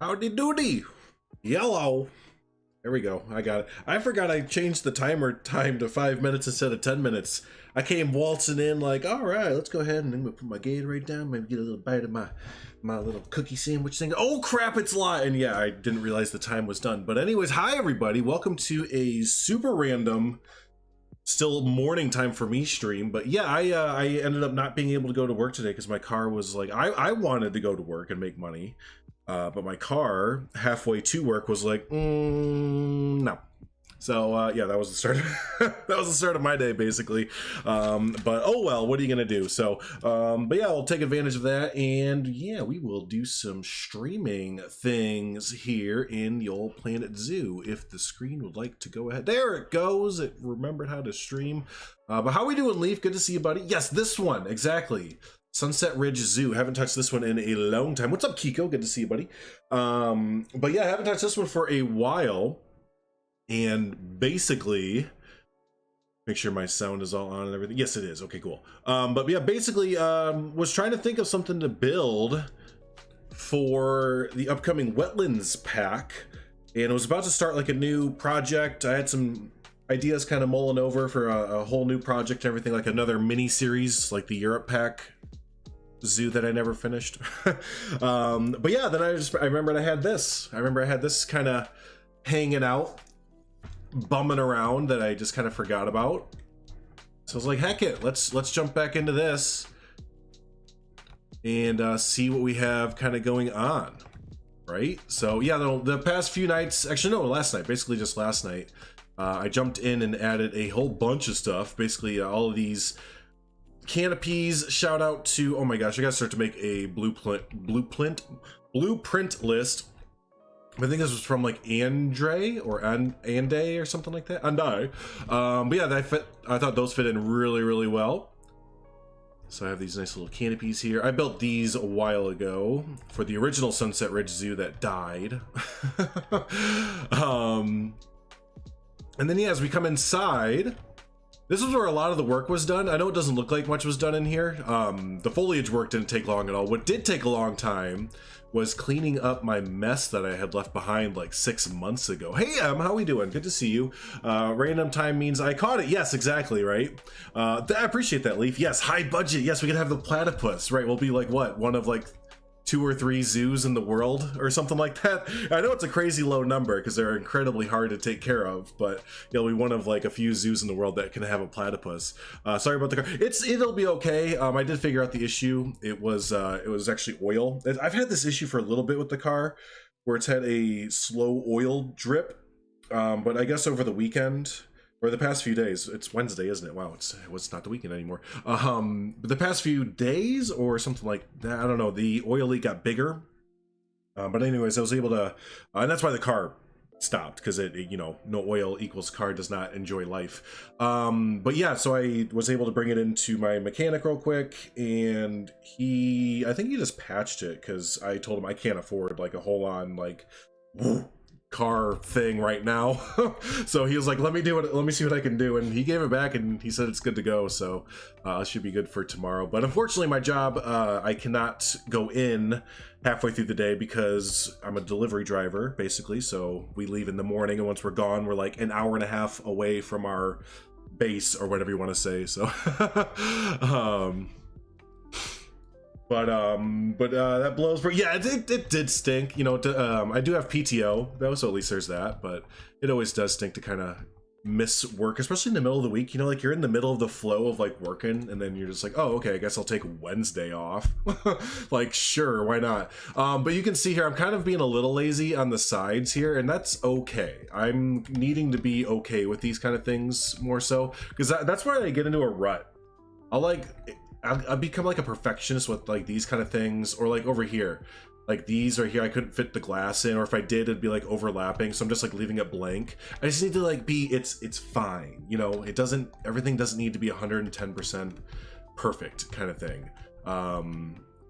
Howdy doody. Yellow. There we go. I got it. I forgot I changed the timer time to 5 minutes instead of 10 minutes. I came waltzing in like, all right, let's go ahead and I'm gonna put my Gatorade down, maybe get a little bite of my little cookie sandwich thing. Oh crap, it's live. And yeah, I didn't realize the time was done. But anyways, hi everybody. Welcome to a super random, still morning time for me stream. But yeah, I ended up not being able to go to work today because my car was like, I wanted to go to work and make money. But my car halfway to work was like, no. So yeah, that was the start. That was the start of my day, basically. But oh well, what are you gonna do? So, but yeah, I'll take advantage of that, and yeah, we will do some streaming things here in the old Planet Zoo. If the screen would like to go ahead, there it goes. It remembered how to stream. But how we doing, Leaf? Good to see you, buddy. Yes, this one exactly. Sunset Ridge Zoo. Haven't touched this one in a long time. What's up, Kiko? Good to see you, buddy. But yeah, I haven't touched this one for a while. And basically, make sure my sound is all on and everything. Yes, it is. Okay, cool. But yeah, basically, was trying to think of something to build for the upcoming Wetlands pack. And I was about to start like a new project. I had some ideas kind of mulling over for a whole new project and everything, like another mini series, like the Europe pack zoo that I never finished. But yeah, then I remembered I had this. I remember I had this kind of hanging out, bumming around, that I just kind of forgot about. So I was like, heck it, let's jump back into this and see what we have kind of going on, right? So yeah, the past few nights, actually no, last night, basically just last night, I jumped in and added a whole bunch of stuff. Basically all of these canopies. Shout out to, oh my gosh, I gotta start to make a blueprint list. I think this was from like Andre or Ande or something like that. Andai. But yeah, I thought those fit in really well. So I have these nice little canopies here. I built these a while ago for the original Sunset Ridge Zoo that died. And then yeah, as we come inside, this is where a lot of the work was done. I know it doesn't look like much was done in here. The foliage work didn't take long at all. What did take a long time was cleaning up my mess that I had left behind like 6 months ago. Hey Em, how we doing? Good to see you. Random time means I caught it. Yes, exactly, right? I appreciate that, Leaf. Yes, high budget. Yes, we can have the platypus, right? We'll be like, what, one of like 2 or 3 zoos in the world or something like that. I know it's a crazy low number because they're incredibly hard to take care of, but you'll be one of like a few zoos in the world that can have a platypus. Sorry about the car. It'll be okay. I did figure out the issue. It was actually oil. I've had this issue for a little bit with the car where it's had a slow oil drip, but I guess over the weekend or the past few days, it's Wednesday, isn't it? Wow, it's not the weekend anymore. But the past few days or something like that, I don't know, the oil leak got bigger. But anyways, I was able to, and that's why the car stopped, because it, you know, no oil equals car does not enjoy life. But yeah, so I was able to bring it into my mechanic real quick, and I think he just patched it because I told him I can't afford like a whole on like car thing right now. So he was like, let me see what I can do, and he gave it back and he said it's good to go. So it should be good for tomorrow. But unfortunately my job, I cannot go in halfway through the day because I'm a delivery driver basically. So we leave in the morning, and once we're gone, we're like an hour and a half away from our base or whatever you want to say. So But that blows. But yeah, it did stink, you know. I do have PTO though, so at least there's that. But it always does stink to kind of miss work, especially in the middle of the week. You know, like you're in the middle of the flow of like working, and then you're just like, oh, okay, I guess I'll take Wednesday off. Like, sure, why not? But you can see here, I'm kind of being a little lazy on the sides here, and that's okay. I'm needing to be okay with these kind of things more so, because that's where I get into a rut. I'll become like a perfectionist with like these kind of things, or like over here, like these right here, I couldn't fit the glass in, or if I did, it'd be like overlapping, so I'm just like leaving it blank. I just need to like it's fine, you know. Everything doesn't need to be 110% perfect kind of thing.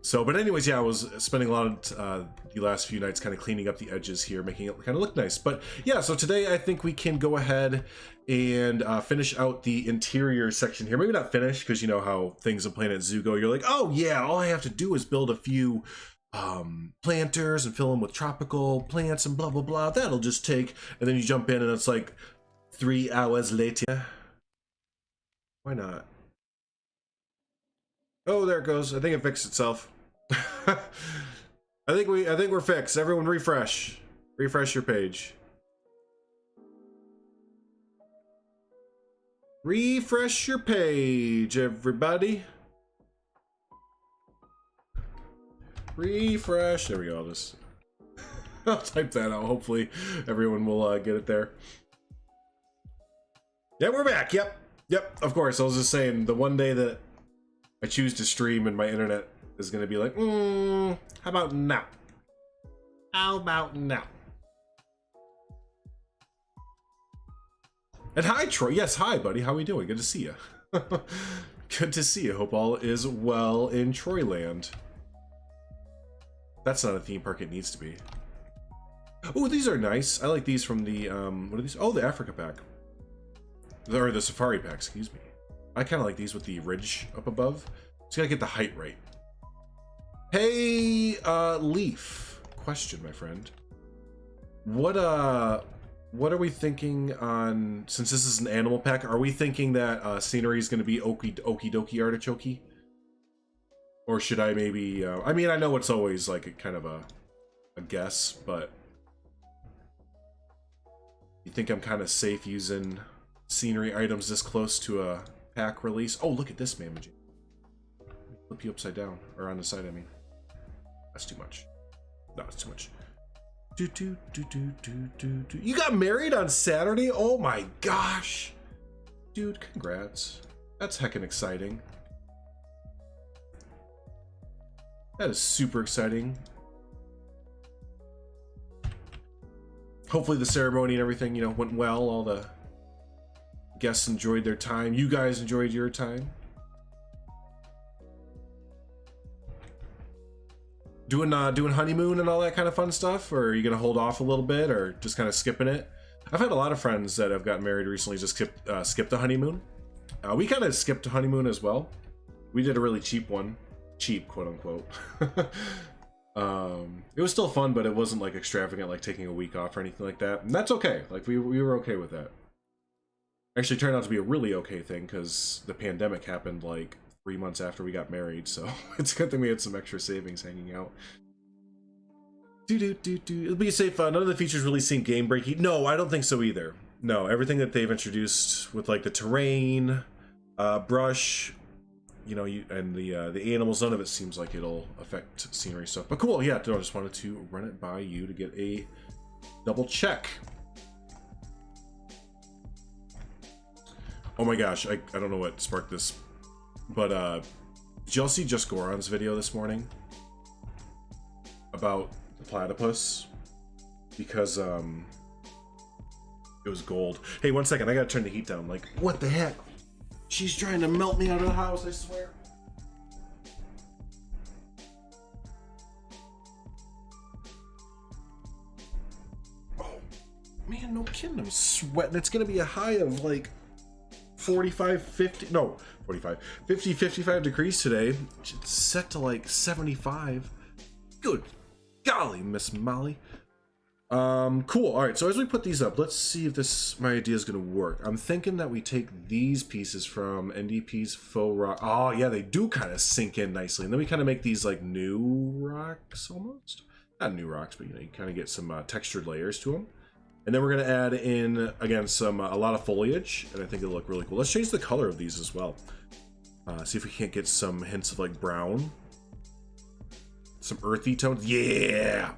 So, but anyways, yeah, I was spending a lot of the last few nights kind of cleaning up the edges here, making it kind of look nice. But yeah, so today I think we can go ahead and finish out the interior section here. Maybe not finish, because you know how things in Planet Zoo go. You're like, oh yeah, all I have to do is build a few planters and fill them with tropical plants and blah blah blah. That'll just take, and then you jump in and it's like 3 hours later. Why not? Oh, there it goes. I think it fixed itself. I think we're fixed. Everyone refresh. Refresh your page. Refresh your page, everybody. Refresh. There we go. I'll type that out. Hopefully everyone will get it there. Yeah, we're back. Yep. Of course. I was just saying, the one day that I choose to stream and my internet is going to be like, how about now? How about now? And hi, Troy. Yes, hi, buddy. How we doing? Good to see you. Good to see you. Hope all is well in Troyland. That's not a theme park it needs to be. Oh, these are nice. I like these from the, what are these? Oh, the Africa pack. Or the Safari pack, excuse me. I kind of like these with the ridge up above. Just gotta get the height right. Hey, Leaf. Question, my friend. What are we thinking on, since this is an animal pack, are we thinking that scenery is going to be okie dokie artichoke? Or should I maybe, I mean, I know it's always like a kind of a guess, but you think I'm kind of safe using scenery items this close to a pack release? Oh, look at this, man. Flip you upside down, or on the side, I mean. That's too much. No, it's too much. You got married on Saturday? Oh my gosh. Dude, congrats. That's heckin' exciting. That is super exciting. Hopefully the ceremony and everything, you know, went well. All the guests enjoyed their time. You guys enjoyed your time. Doing honeymoon and all that kind of fun stuff, or are you gonna hold off a little bit, or just kind of skipping it? I've had a lot of friends that have gotten married recently just skip the honeymoon. We kind of skipped the honeymoon as well. We did a really cheap one, cheap quote unquote. It was still fun, but it wasn't like extravagant, like taking a week off or anything like that. And that's okay. Like we were okay with that. Actually, turned out to be a really okay thing because the pandemic happened like 3 months after we got married, so it's a good thing we had some extra savings hanging out. It'll be safe. None of the features really seem game breaking. No, I don't think so either. No, everything that they've introduced with like the terrain, brush, you know, and the animals, none of it seems like it'll affect scenery stuff. But cool, yeah. No, I just wanted to run it by you to get a double check. Oh my gosh, I don't know what sparked this. But did y'all see Just Goron's video this morning about the platypus? Because it was gold. Hey, 1 second, I gotta turn the heat down. Like, what the heck? She's trying to melt me out of the house, I swear. Oh man, no kidding, I'm sweating. It's gonna be a high of like 45, 50, no, 45, 50, 55 degrees today. It's set to like 75. Good golly, Miss Molly. Cool. All right, so as we put these up, let's see if my idea is gonna work. I'm thinking that we take these pieces from NDP's faux rock. Oh yeah, they do kind of sink in nicely, and then we kind of make these like new rocks almost. Not new rocks, but you know, you kind of get some textured layers to them. And then we're gonna add in again a lot of foliage, and I think it'll look really cool. Let's change the color of these as well. See if we can't get some hints of like brown, some earthy tones. Yeah.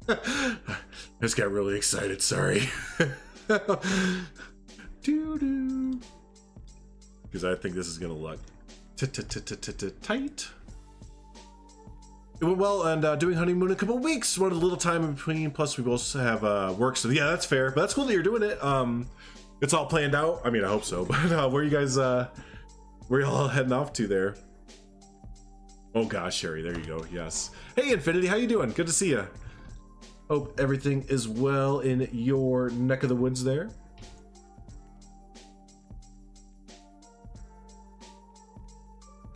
I just got really excited. Sorry. Because I think this is gonna look tight. It went well, and doing honeymoon in a couple weeks. Wanted a little time in between. Plus, we both have work, so yeah, that's fair. But that's cool that you're doing it. It's all planned out. I mean, I hope so. But where you guys, where y'all heading off to there? Oh gosh, Sherry, there you go. Yes. Hey, Infinity, how you doing? Good to see you. Hope everything is well in your neck of the woods there.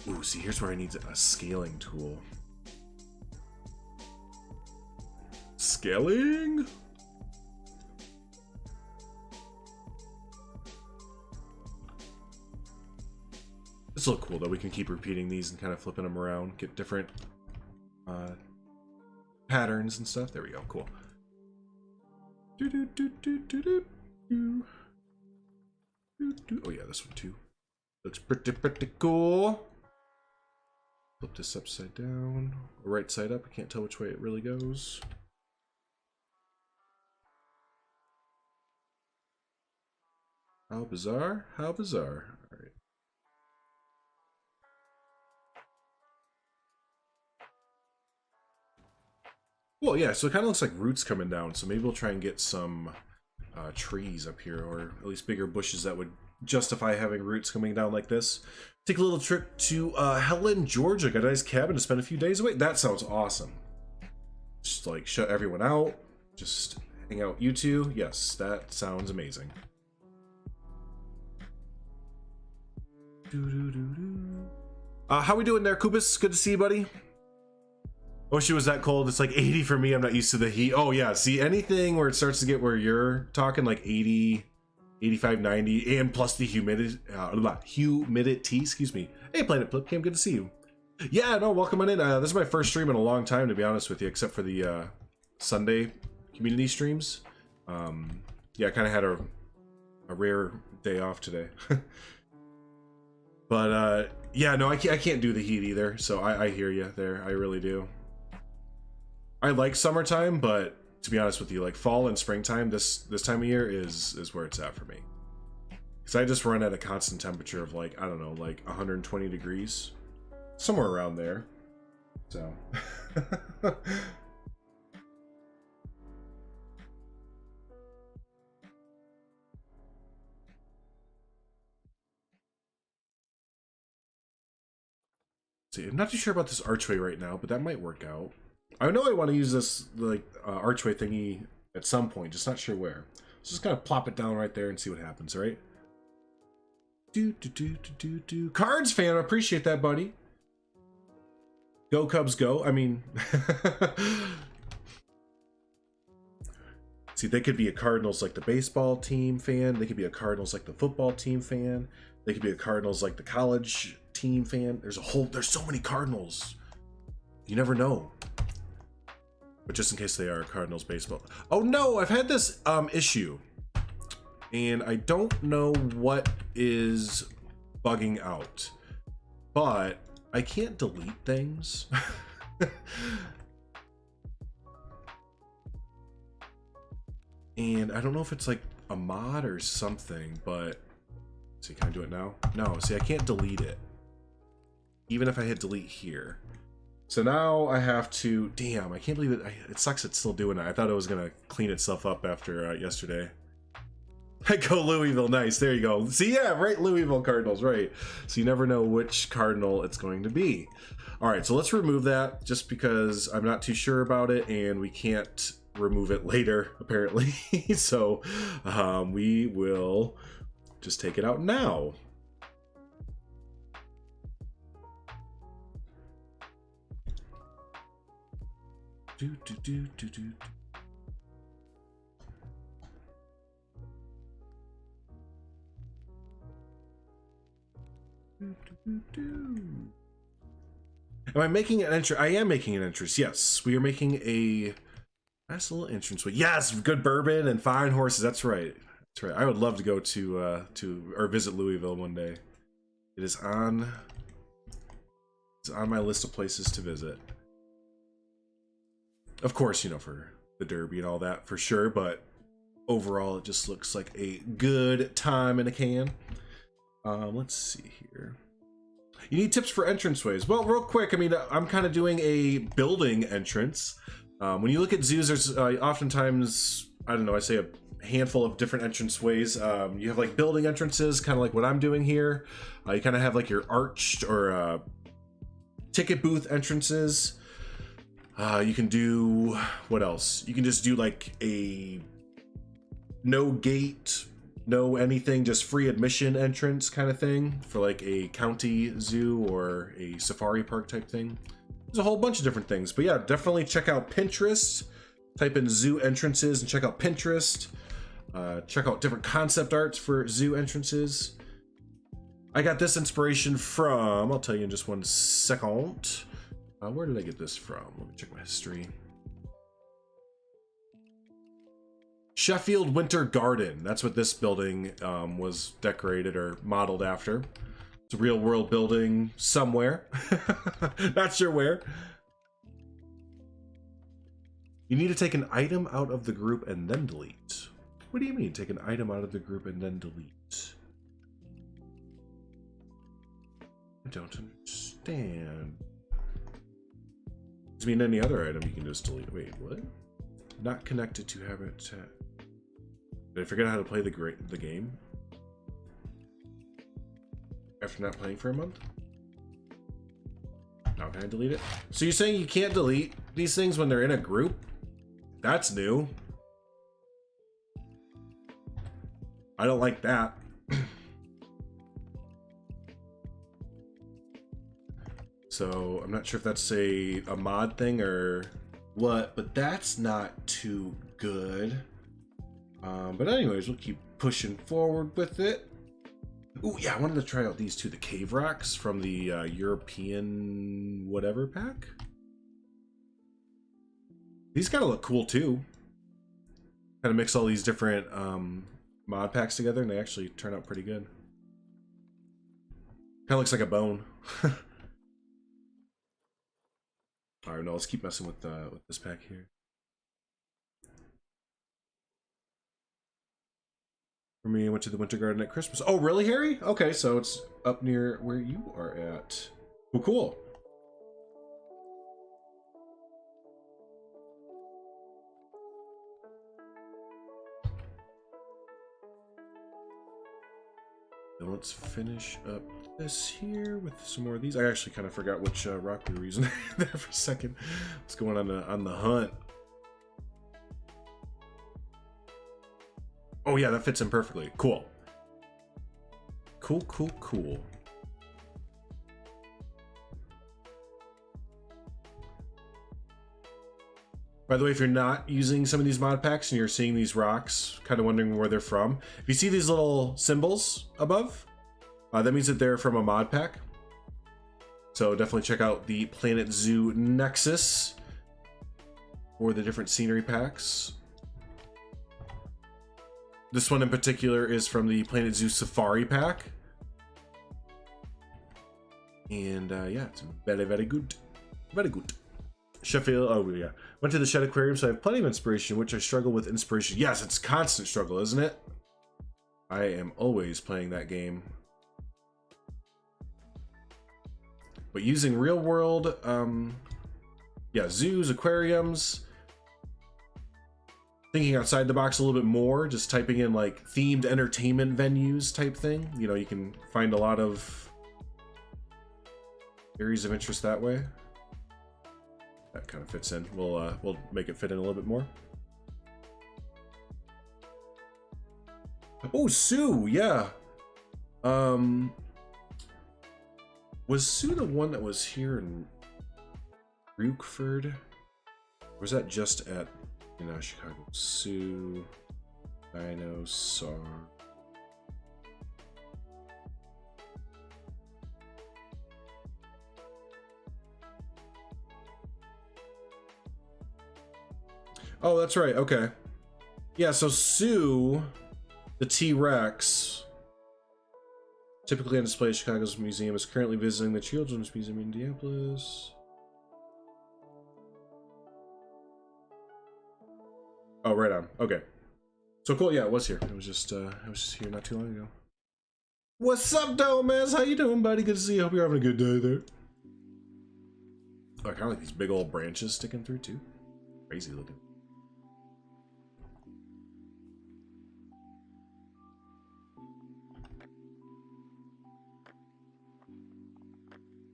Ooh, see, here's where I need a scaling tool. Scaling. It's a little cool though. We can keep repeating these and kind of flipping them around, get different patterns and stuff. There we go. Cool. Oh yeah, this one too. Looks pretty cool. Flip this upside down, or right side up. I can't tell which way it really goes. How bizarre! How bizarre! All right. Well, yeah. So it kind of looks like roots coming down. So maybe we'll try and get some trees up here, or at least bigger bushes that would justify having roots coming down like this. Take a little trip to Helen, Georgia. Got a nice cabin to spend a few days away. That sounds awesome. Just like shut everyone out. Just hang out, you two. Yes, that sounds amazing. How we doing there, Kubis? Good to see you, buddy. Oh, she was that cold. It's like 80 for me. I'm not used to the heat. Oh yeah, see, anything where it starts to get where you're talking like 80, 85, 90, and plus the humidity, excuse me. Hey, Planet Flipcam, good to see you. Yeah, no, welcome on in. This is my first stream in a long time, to be honest with you, except for the Sunday community streams. Yeah, I kind of had a rare day off today. But yeah, no, I can't do the heat either, so I hear you there. I really do. I like summertime, but to be honest with you, like fall and springtime, this time of year is where it's at for me. Because I just run at a constant temperature of like, I don't know, like 120 degrees. Somewhere around there. So. See, I'm not too sure about this archway right now, but that might work out. I know I want to use this like archway thingy at some point, just not sure where. So just kind of plop it down right there and see what happens, right? Cards fan, I appreciate that, buddy. Go Cubs, go. I mean, see, they could be a Cardinals like the baseball team fan. They could be a Cardinals like the football team fan. They could be a Cardinals like the college team fan. There's so many Cardinals. You never know. But just in case they are Cardinals baseball. Oh no, I've had this issue. And I don't know what is bugging out. But I can't delete things. And I don't know if it's like a mod or something, but see, can I do it now? No, see, I can't delete it. Even if I hit delete here. So now I have to, damn, I can't believe it. It sucks it's still doing that. I thought it was gonna clean itself up after yesterday. I go Louisville, nice, there you go. See, yeah, right, Louisville Cardinals, right. So you never know which Cardinal it's going to be. All right, so let's remove that just because I'm not too sure about it and we can't remove it later, apparently. So we will just take it out now. Am I making an entrance? I am making an entrance. Yes, we are making a nice little entrance. Yes, good bourbon and fine horses. That's right. That's right. I would love to go to or visit Louisville one day. It is on. It's on my list of places to visit. Of course, you know, for the Derby and all that for sure, but overall it just looks like a good time in a can. Let's see here. You need tips for entranceways. Well, real quick, I mean, I'm kind of doing a building entrance. When you look at zoos, there's oftentimes, I don't know, I say a handful of different entranceways. You have like building entrances, kind of like what I'm doing here. You kind of have like your arched or ticket booth entrances. You can do, what else? You can just do like a no gate, no anything, just free admission entrance kind of thing for like a county zoo or a safari park type thing. There's a whole bunch of different things, but yeah, definitely check out Pinterest Type in zoo entrances and check out Pinterest. Check out different concept arts for zoo entrances. I got this inspiration from, I'll tell you in just one second. Where did I get this from? Let me check my history. Sheffield Winter Garden. That's what this building was decorated or modeled after. It's a real world building somewhere. Not sure where. You need to take an item out of the group and then delete. What do you mean, take an item out of the group and then delete? I don't understand. Does it mean any other item you can just delete? Wait, what? Not connected to habitat. Did I forget how to play the game? After not playing for a month? Now can I delete it? So you're saying you can't delete these things when they're in a group? That's new. I don't like that. So I'm not sure if that's a mod thing or what, but that's not too good. But anyways, we'll keep pushing forward with it. Oh yeah, I wanted to try out these two, the cave rocks from the European whatever pack. These gotta look cool too. Kind of mix all these different mod packs together and they actually turn out pretty good. Kind of looks like a bone. Alright, no, let's keep messing with this pack here. For me, I went to the Winter Garden at Christmas. Oh, really, Harry? Okay, so it's up near where you are at. Well, cool. Then let's finish up this here with some more of these. I actually kind of forgot which rock we were using there for a second. Let's go on the hunt. Oh yeah, that fits in perfectly. Cool. Cool, cool, cool. By the way, if you're not using some of these mod packs and you're seeing these rocks, kind of wondering where they're from, if you see these little symbols above, that means that they're from a mod pack. So definitely check out the Planet Zoo Nexus or the different scenery packs. This one in particular is from the Planet Zoo Safari pack. And yeah, it's very, very good. Very good. Sheffield, oh yeah. Went to the Shed Aquarium, so I have plenty of inspiration, which I struggle with inspiration. Yes, it's a constant struggle, isn't it? I am always playing that game. But using real world, yeah, zoos, aquariums, thinking outside the box a little bit more, just typing in like themed entertainment venues type thing. You know, you can find a lot of areas of interest that way. That kind of fits in. We'll make it fit in a little bit more. Oh, Sue, yeah. Was Sue the one that was here in Rookford? Or was that just at, you know, Chicago? Sue, Dinosaur. Oh, that's right. Okay. Yeah, so Sue, the T-Rex, typically on display at Chicago's museum, is currently visiting the Children's Museum in Indianapolis. Oh, right on. Okay. So cool. Yeah, it was here. It was just here not too long ago. What's up, Domas? How you doing, buddy? Good to see you. Hope you're having a good day there. Oh, I kind of like these big old branches sticking through too. Crazy looking.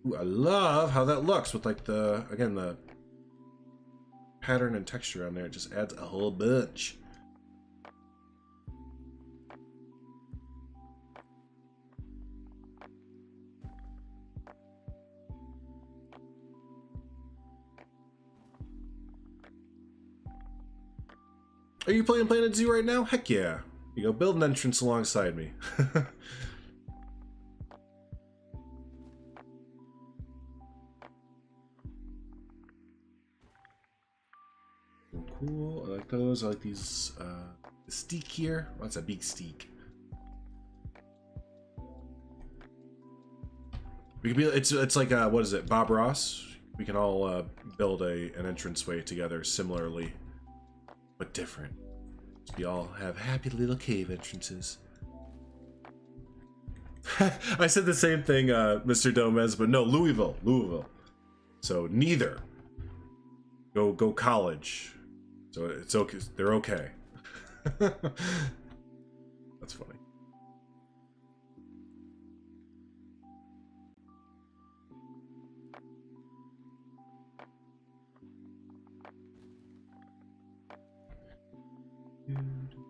Ooh, I love how that looks with like the, again, the pattern and texture on there. It just adds a whole bunch. Are you playing Planet Zoo right now? Heck yeah. You go, build an entrance alongside me. Cool, I like those. I like these, the steak here. Oh, that's a big steak. We could be, it's like, what is it, Bob Ross? We can all build an entranceway together similarly, but different. So we all have happy little cave entrances. I said the same thing, Mr. Domez, but no, Louisville. So neither. Go college. So it's okay. They're okay. That's funny.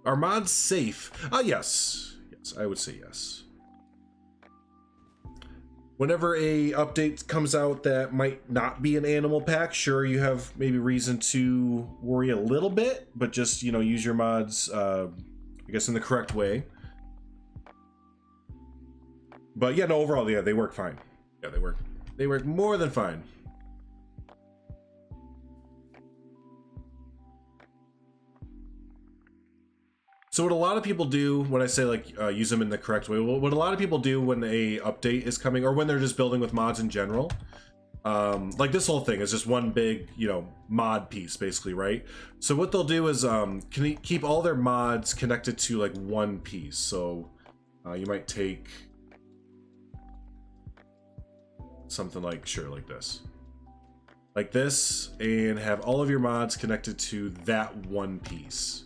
Are mods safe? Yes. Yes, I would say yes. Whenever a update comes out that might not be an animal pack, sure, you have maybe reason to worry a little bit, but just, you know, use your mods, I guess, in the correct way. But yeah, no, overall, yeah, they work fine. Yeah, they work more than fine. So what a lot of people do when I say like use them in the correct way, what a lot of people do when a update is coming or when they're just building with mods in general, like this whole thing is just one big, you know, mod piece basically, right? So what they'll do is keep all their mods connected to like one piece. So you might take something like, sure, like this, and have all of your mods connected to that one piece.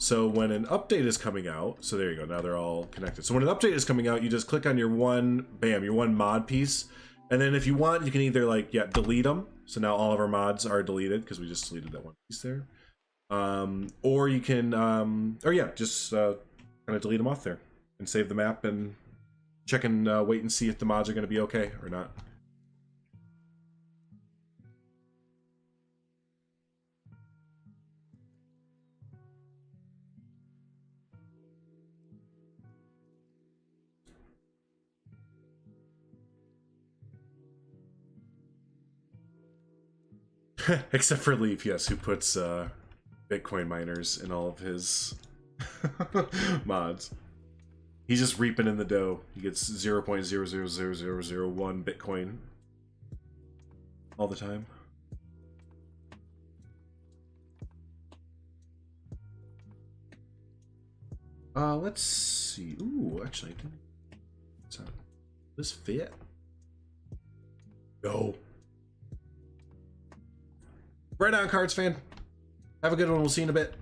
So when an update is coming out, so there you go, now they're all connected. So when an update is coming out, you just click on your one, bam, your one mod piece. And then if you want, you can either like, yeah, delete them. So now all of our mods are deleted because we just deleted that one piece there. Or you can, or yeah, just kind of delete them off there and save the map and check and wait and see if the mods are going to be okay or not. Except for Leaf, yes, who puts Bitcoin miners in all of his mods. He's just reaping in the dough. He gets 0.000001 Bitcoin all the time. Let's see. Ooh, actually, does this fit? No. Right on, Cards fan. Have a good one. We'll see you in a bit.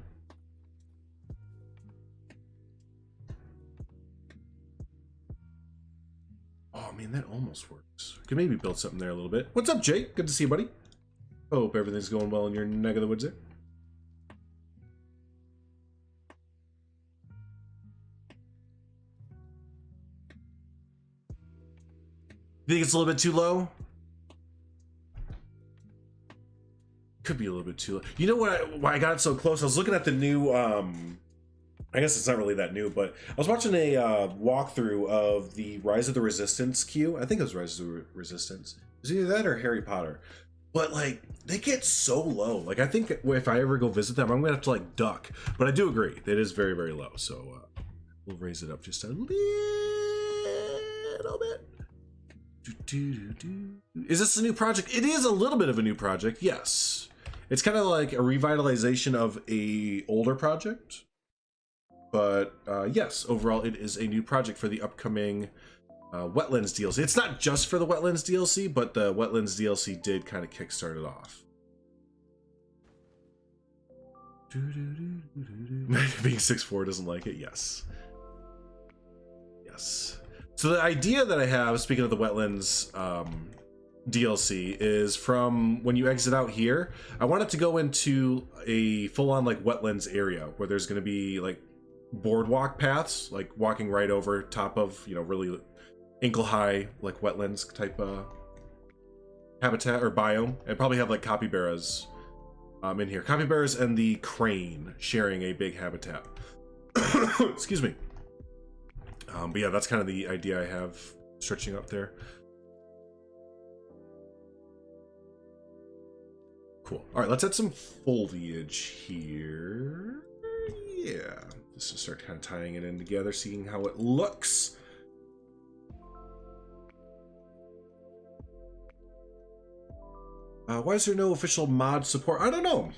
Oh man, that almost works. Could maybe build something there a little bit. What's up, Jake? Good to see you, buddy. Hope everything's going well in your neck of the woods there. Think it's a little bit too low? Could be a little bit too low. You know what? Why I got it so close? I was looking at the new. I guess it's not really that new, but I was watching a walkthrough of the Rise of the Resistance queue. I think it was Rise of the Resistance. It was either that or Harry Potter. But like, they get so low. Like, I think if I ever go visit them, I'm gonna have to like duck. But I do agree, it is very, very low. So we'll raise it up just a little bit. Is this a new project? It is a little bit of a new project, yes. It's kind of like a revitalization of a older project. But yes, overall it is a new project for the upcoming Wetlands DLC. It's not just for the Wetlands DLC, but the Wetlands DLC did kind of kickstart it off. Being 6'4" doesn't like it, yes. Yes. So the idea that I have, speaking of the Wetlands DLC, is from when you exit out here, I want it to go into a full-on like wetlands area where there's going to be like boardwalk paths, like walking right over top of, you know, really ankle-high like wetlands type habitat or biome, and probably have like capybaras in here. Capybaras and the crane sharing a big habitat. Excuse me. But yeah, that's kind of the idea I have stretching up there. Cool. All right, let's add some foliage here. Yeah, just to start kind of tying it in together, seeing how it looks. Why is there no official mod support? I don't know.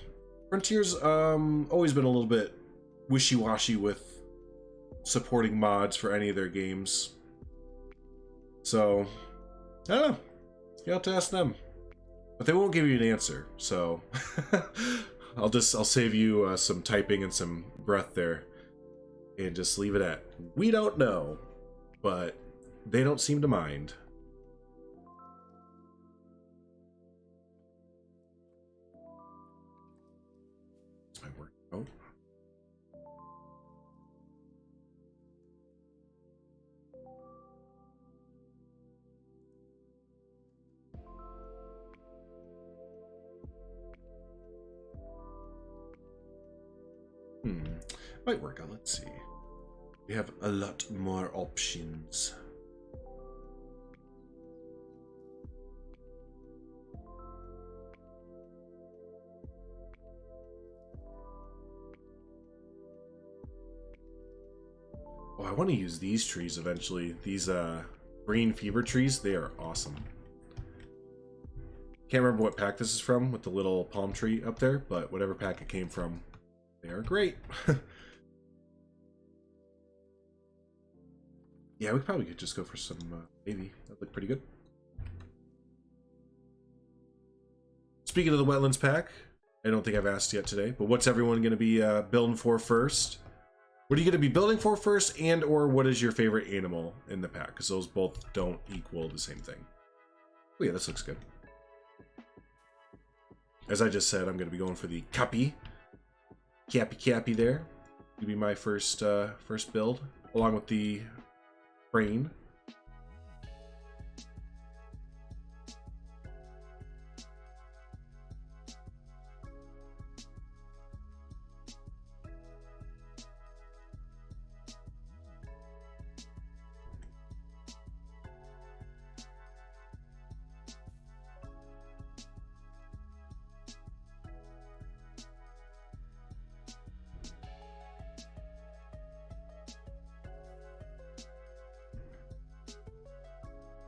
Frontier's always been a little bit wishy-washy with supporting mods for any of their games. So, I don't know. You have to ask them. But they won't give you an answer, so I'll save you some typing and some breath there and just leave it at, we don't know, but they don't seem to mind. That's my work. Oh. Might work out. Let's see. We have a lot more options. Oh, I want to use these trees eventually. These green fever trees, they are awesome. Can't remember what pack this is from with the little palm tree up there, but whatever pack it came from, they are great. Yeah, we probably could just go for some maybe. That'd look pretty good. Speaking of the Wetlands pack, I don't think I've asked yet today, but what's everyone going to be building for first? What are you going to be building for first, and or what is your favorite animal in the pack? Because those both don't equal the same thing. Oh yeah, this looks good. As I just said, I'm going to be going for the Cappy there. It'll be my first build, along with the crane.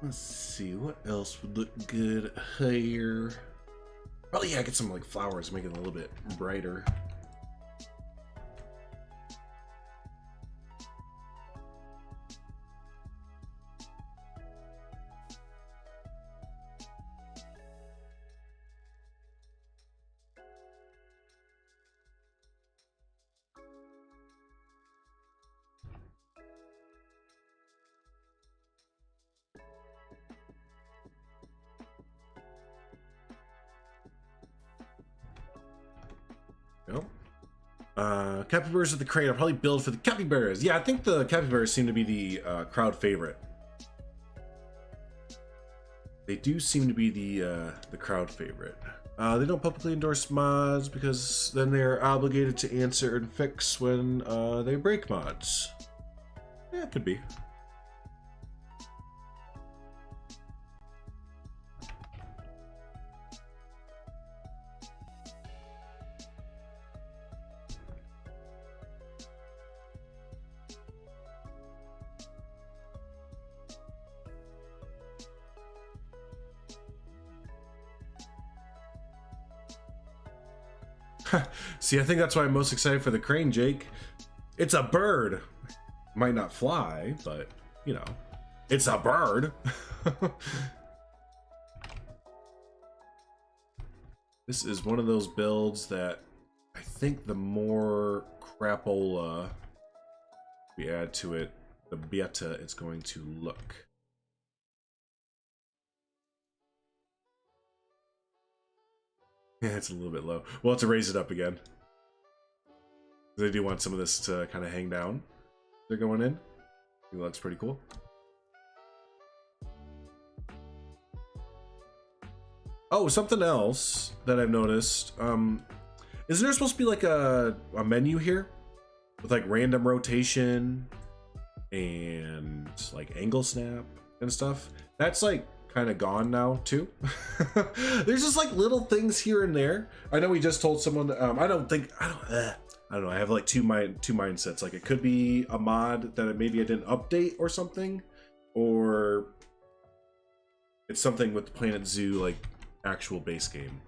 Let's see, what else would look good here? Probably, yeah, get some like flowers, make it a little bit brighter. Capybaras at the crane. I'll probably build for the capybaras. Yeah, I think the capybaras seem to be the crowd favorite. They do seem to be the crowd favorite. They don't publicly endorse mods because then they're obligated to answer and fix when they break mods. Yeah, it could be. See, I think that's why I'm most excited for the crane, Jake. It's a bird. Might not fly, but, you know, it's a bird. This is one of those builds that I think the more crapola we add to it, the better it's going to look. Yeah, it's a little bit low. We'll have to raise it up again. I do want some of this to kind of hang down. They're going in. It looks pretty cool. Oh, something else that I've noticed. Isn't there supposed to be like a menu here with like random rotation and like angle snap and stuff? That's like kind of gone now too. There's just like little things here and there. I know we just told someone. I don't know. I have like two mindsets. Like it could be a mod that maybe I didn't update or something, or it's something with the Planet Zoo like actual base game.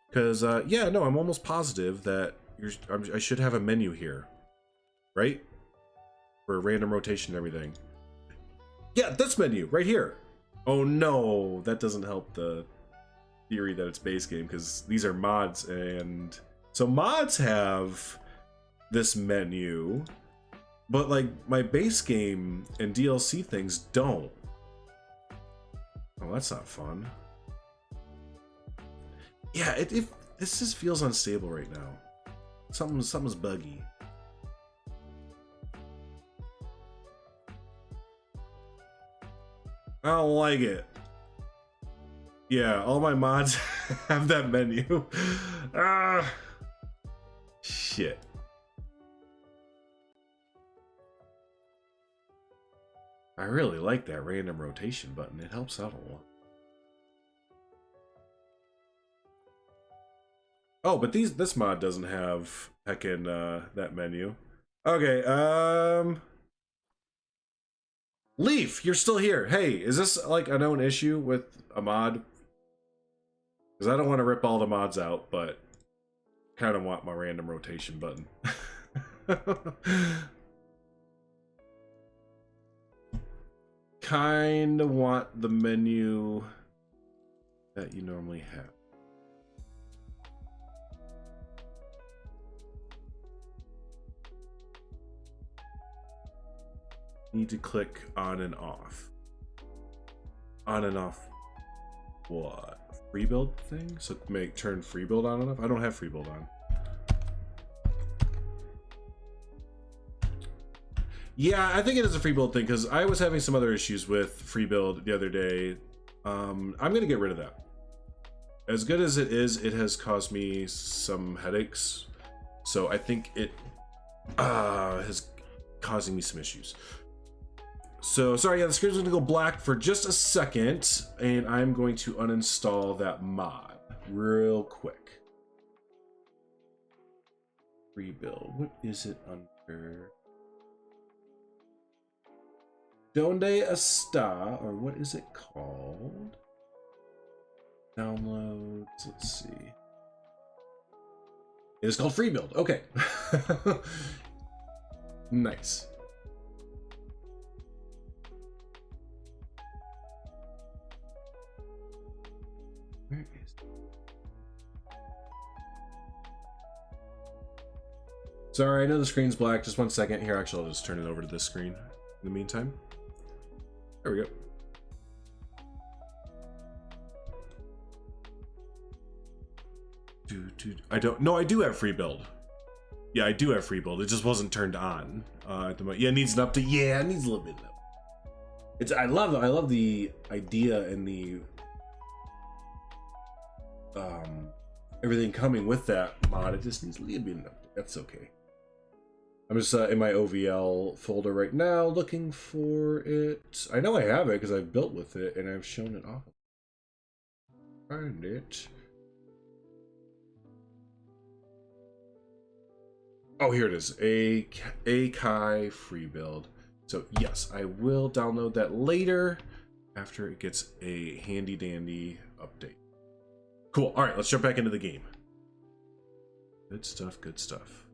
Because yeah, no, I'm almost positive that I should have a menu here, right? For random rotation and everything. Yeah, this menu right here. Oh no, that doesn't help the theory that it's base game, because these are mods, and so mods have this menu, but like my base game and DLC things don't. Oh, that's not fun. Yeah, this just feels unstable right now. Something's buggy. I don't like it. Yeah, all my mods have that menu. Ah, shit. I really like that random rotation button. It helps out a lot. Oh, but this mod doesn't have heckin' that menu. Okay, Leaf, you're still here. Hey, is this like a known issue with a mod? Because I don't want to rip all the mods out, but kind of want my random rotation button. Kind of want the menu that you normally have. Need to click on and off. On and off what? Freebuild thing? So turn freebuild on and off? I don't have freebuild on. Yeah, I think it is a freebuild thing, because I was having some other issues with freebuild the other day. I'm gonna get rid of that. As good as it is, it has caused me some headaches. So I think it is causing me some issues. So, sorry, yeah, the screen's gonna go black for just a second, and I'm going to uninstall that mod real quick. Rebuild, what is it under? Donde está, or what is it called? Downloads, let's see. It is called freebuild, okay. Nice. Where is it? Sorry, I know the screen's black. Just 1 second. Here, actually, I'll just turn it over to this screen in the meantime. There we go. I don't. No, I do have free build. Yeah, I do have free build. It just wasn't turned on at the moment. Yeah, it needs an update. Yeah, it needs a little bit of that. It's. I love the idea and the everything coming with that mod. It just needs a little bit of update. That's okay. I'm just in my OVL folder right now looking for it. I know I have it because I've built with it and I've shown it off. Find it. Oh, here it is. Kai free build. So yes, I will download that later after it gets a handy dandy update. Cool. All right, let's jump back into the game. Good stuff. Good stuff.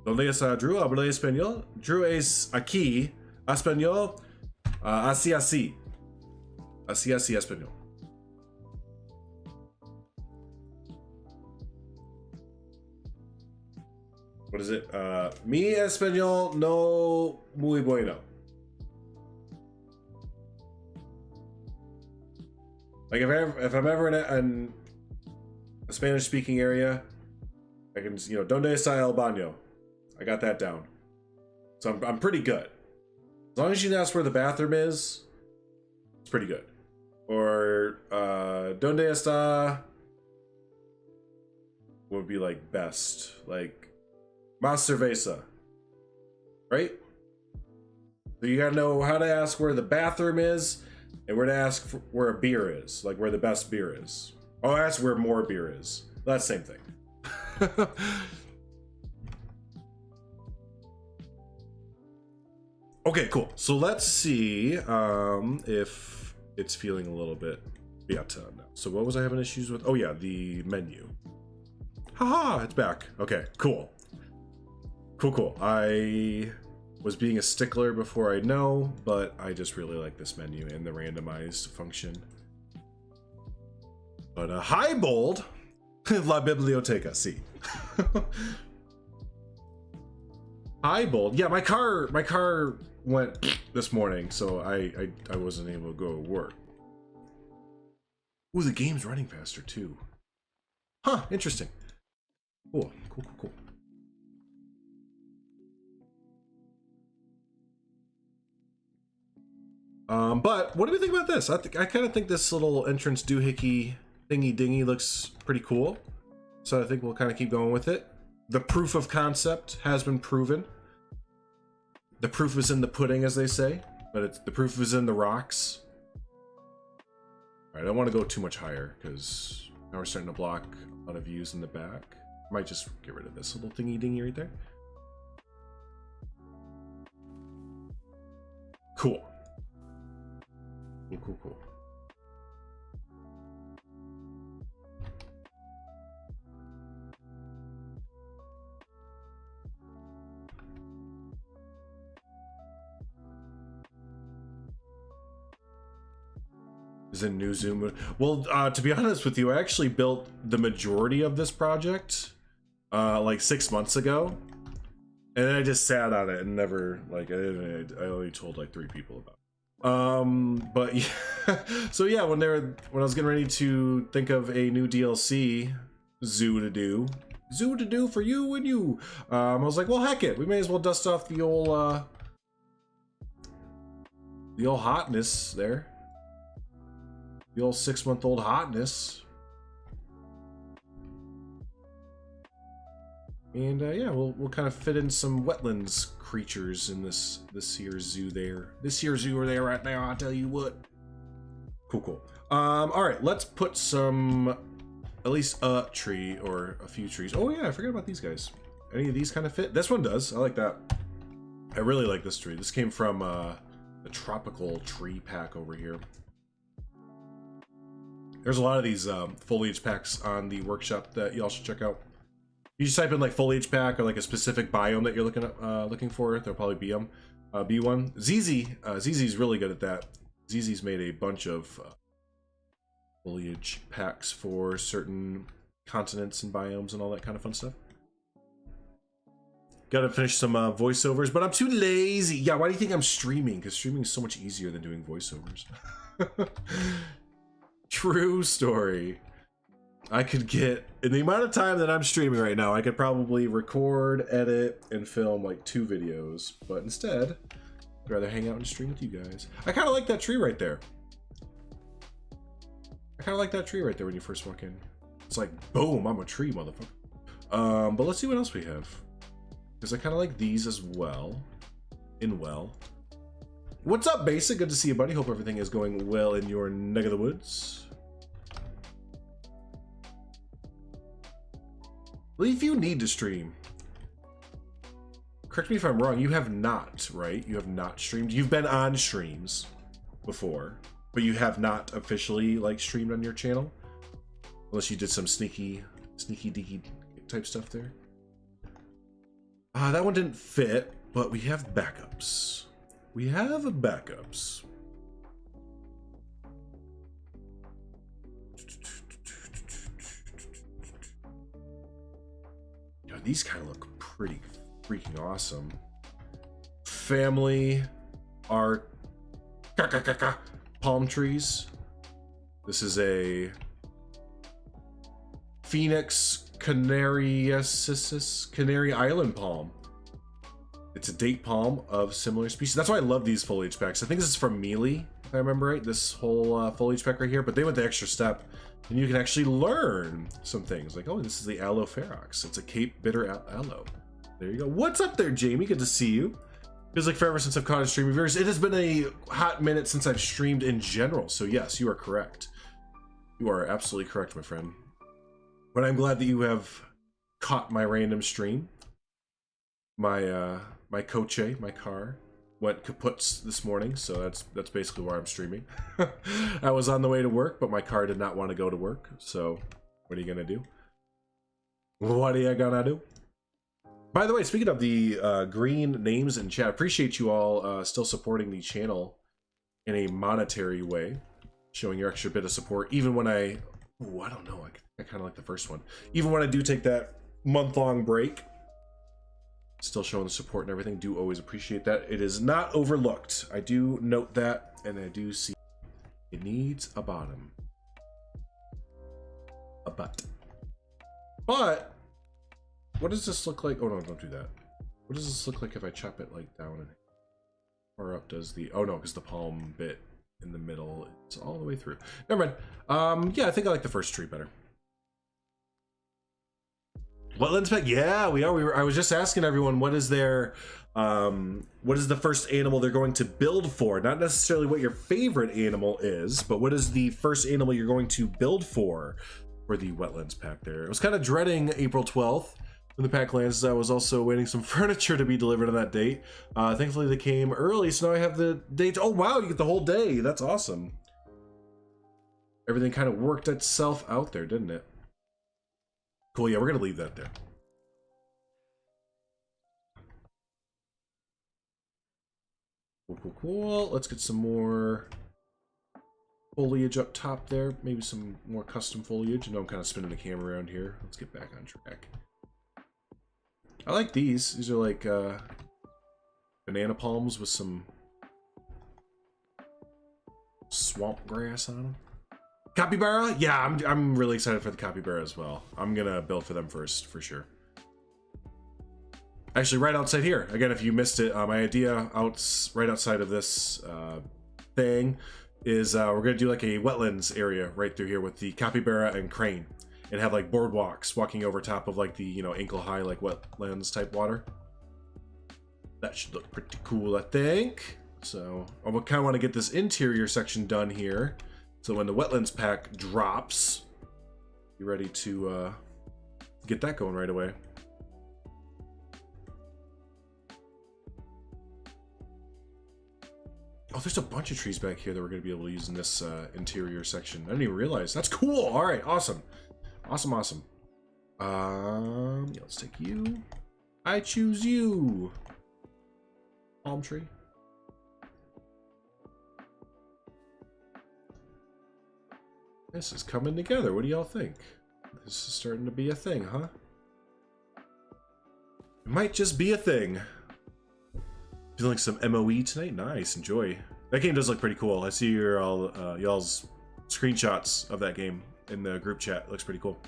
¿Dónde está Drew? Habla español. Drew es aquí. Español. Así, así. Así, así, español. What is it? Mi español no muy bueno. Like if I'm ever in a Spanish speaking area, I can just, you know, donde está el baño? I got that down. So I'm pretty good. As long as you can ask where the bathroom is, it's pretty good. Or donde está would be like best, like más cerveza, right? So you gotta know how to ask where the bathroom is and where to ask for where a beer is, like where the best beer is. Oh, ask where more beer is. That's the same thing. Okay, cool. So let's see if it's feeling a little bit better now. So what was I having issues with? Oh yeah, the menu. Haha, it's back. Okay, cool. Cool. I was being a stickler before I know, but I just really like this menu and the randomized function. But hi, bold. La biblioteca, sí. Hi, bold. Yeah, my car went this morning, so I wasn't able to go to work. Ooh, the game's running faster too. Huh, interesting. Cool. But what do we think about this? I kind of think this little entrance doohickey thingy dingy looks pretty cool. So I think we'll kind of keep going with it. The proof of concept has been proven. The proof is in the pudding, as they say, but the proof is in the rocks. All right, I don't want to go too much higher because now we're starting to block a lot of views in the back. Might just get rid of this little thingy dingy right there. Cool. Cool. Is a new Zoom? Well, to be honest with you, I actually built the majority of this project like 6 months ago, and then I just sat on it and never like I only told like 3 people about it. But yeah, so yeah, when I was getting ready to think of a new DLC zoo to do for you and you, I was like, well, heck it, we may as well dust off the old hotness there. The old 6-month-old hotness. And yeah, we'll kind of fit in some wetlands creatures in this here zoo there. This here zoo are there right now, I'll tell you what. Cool. All right, let's put some, at least a tree or a few trees. Oh yeah, I forgot about these guys. Any of these kind of fit? This one does. I like that. I really like this tree. This came from the tropical tree pack over here. There's a lot of these foliage packs on the workshop that y'all should check out. You just type in like foliage pack or like a specific biome that you're looking for. There'll probably be be one. ZZ's really good at that. ZZ's made a bunch of foliage packs for certain continents and biomes and all that kind of fun stuff. Gotta finish some voiceovers, but I'm too lazy. Yeah, why do you think I'm streaming? Because streaming is so much easier than doing voiceovers. True story. I could get, in the amount of time that I'm streaming right now, I could probably record, edit, and film like 2 videos. But instead, I'd rather hang out and stream with you guys. I kind of like that tree right there. When you first walk in. It's like, boom, I'm a tree, motherfucker. But let's see what else we have. Because I kind of like these as well. What's up, Basic? Good to see you, buddy. Hope everything is going well in your neck of the woods. Well, if you need to stream, correct me if I'm wrong, you have not, right? You have not streamed. You've been on streams before, but you have not officially like streamed on your channel, unless you did some sneaky deaky type stuff there. That one didn't fit, but we have backups. Yo, these kind of look pretty freaking awesome. Family art palm trees. This is a Phoenix Canariensis, Canary Island palm. It's a date palm of similar species. That's why I love these foliage packs. I think this is from Mealy, if I remember right, this whole foliage pack right here, but they went the extra step and you can actually learn some things like, oh, this is the Aloe Ferox. It's a Cape Bitter Aloe. There you go. What's up there, Jamie? Good to see you. Feels like forever since I've caught a stream of yours. It has been a hot minute since I've streamed in general. So yes, you are correct. You are absolutely correct, my friend. But I'm glad that you have caught my random stream. My my coche, my car, went kaput this morning, so that's basically why I'm streaming. I was on the way to work, but my car did not want to go to work. So what are you gonna do? What are you gonna do? By the way, speaking of the green names in chat, appreciate you all still supporting the channel in a monetary way, showing your extra bit of support, even when I don't know, I kind of like the first one. Even when I do take that month-long break, still showing the support and everything, do always appreciate that. It is not overlooked. I do note that, and I do see it needs a bottom. A butt. But what does this look like? Oh no, don't do that. What does this look like if I chop it like down and far up does the, oh no, because the palm bit in the middle, it's all the way through. Never mind. Yeah, I think I like the first tree better. Wetlands pack? Yeah, we are. I was just asking everyone what is their, what is the first animal they're going to build for? Not necessarily what your favorite animal is, but what is the first animal you're going to build for the Wetlands pack there. I was kind of dreading April 12th when the pack lands. I was also waiting some furniture to be delivered on that date. Thankfully they came early, so now I have the date. Oh wow, you get the whole day. That's awesome. Everything kind of worked itself out there, didn't it? Cool, yeah, we're gonna leave that there. Cool, cool, cool. Let's get some more foliage up top there. Maybe some more custom foliage. I know I'm kind of spinning the camera around here. Let's get back on track. I like these. These are like banana palms with some swamp grass on them. Capybara? Yeah, I'm really excited for the capybara as well. I'm gonna build for them first, for sure. Actually, right outside here. Again, if you missed it, my idea right outside of this thing is we're gonna do like a wetlands area right through here with the capybara and crane, and have like boardwalks walking over top of like the, you know, ankle high like wetlands type water. That should look pretty cool, I think. So I kind of want to get this interior section done here. So when the wetlands pack drops, you're ready to get that going right away. Oh, there's a bunch of trees back here that we're going to be able to use in this interior section. I didn't even realize. That's cool. All right, awesome. Awesome, awesome. Yeah, let's take you. I choose you. Palm tree. This is coming together. What do y'all think? This is starting to be a thing, huh? It might just be a thing. Feeling some MOE tonight? Nice, enjoy. That game does look pretty cool. I see your y'all's screenshots of that game in the group chat. It looks pretty cool.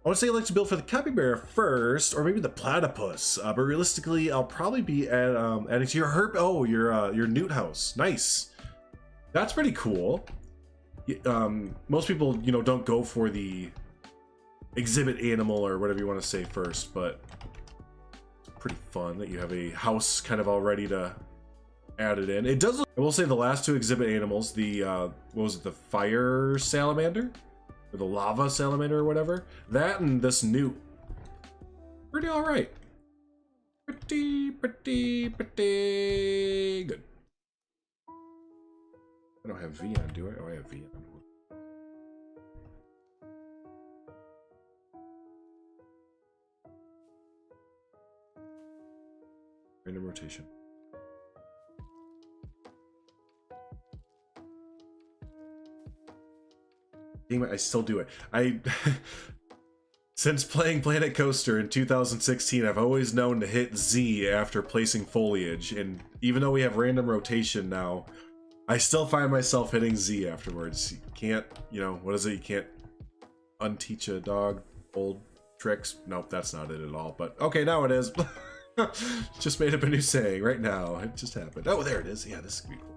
I would say I'd like to build for the capybara first, or maybe the platypus. But realistically, I'll probably be adding to your herb. Oh, your newt house. Nice. That's pretty cool. Most people, you know, don't go for the exhibit animal or whatever you want to say first, but it's pretty fun that you have a house kind of all ready to add it in. It does look, I will say the last two exhibit animals, the what was it, the fire salamander or the lava salamander or whatever, that and this newt, pretty all right. Pretty good. I don't have V on, do I? Oh, I have V on. Random rotation. Damn it, I still do it. Since playing Planet Coaster in 2016, I've always known to hit Z after placing foliage, and even though we have random rotation now, I still find myself hitting Z afterwards. You can't, you know, what is it? You can't unteach a dog old tricks. Nope, that's not it at all. But okay, now it is. Just made up a new saying right now. It just happened. Oh, there it is. Yeah, this is gonna be cool.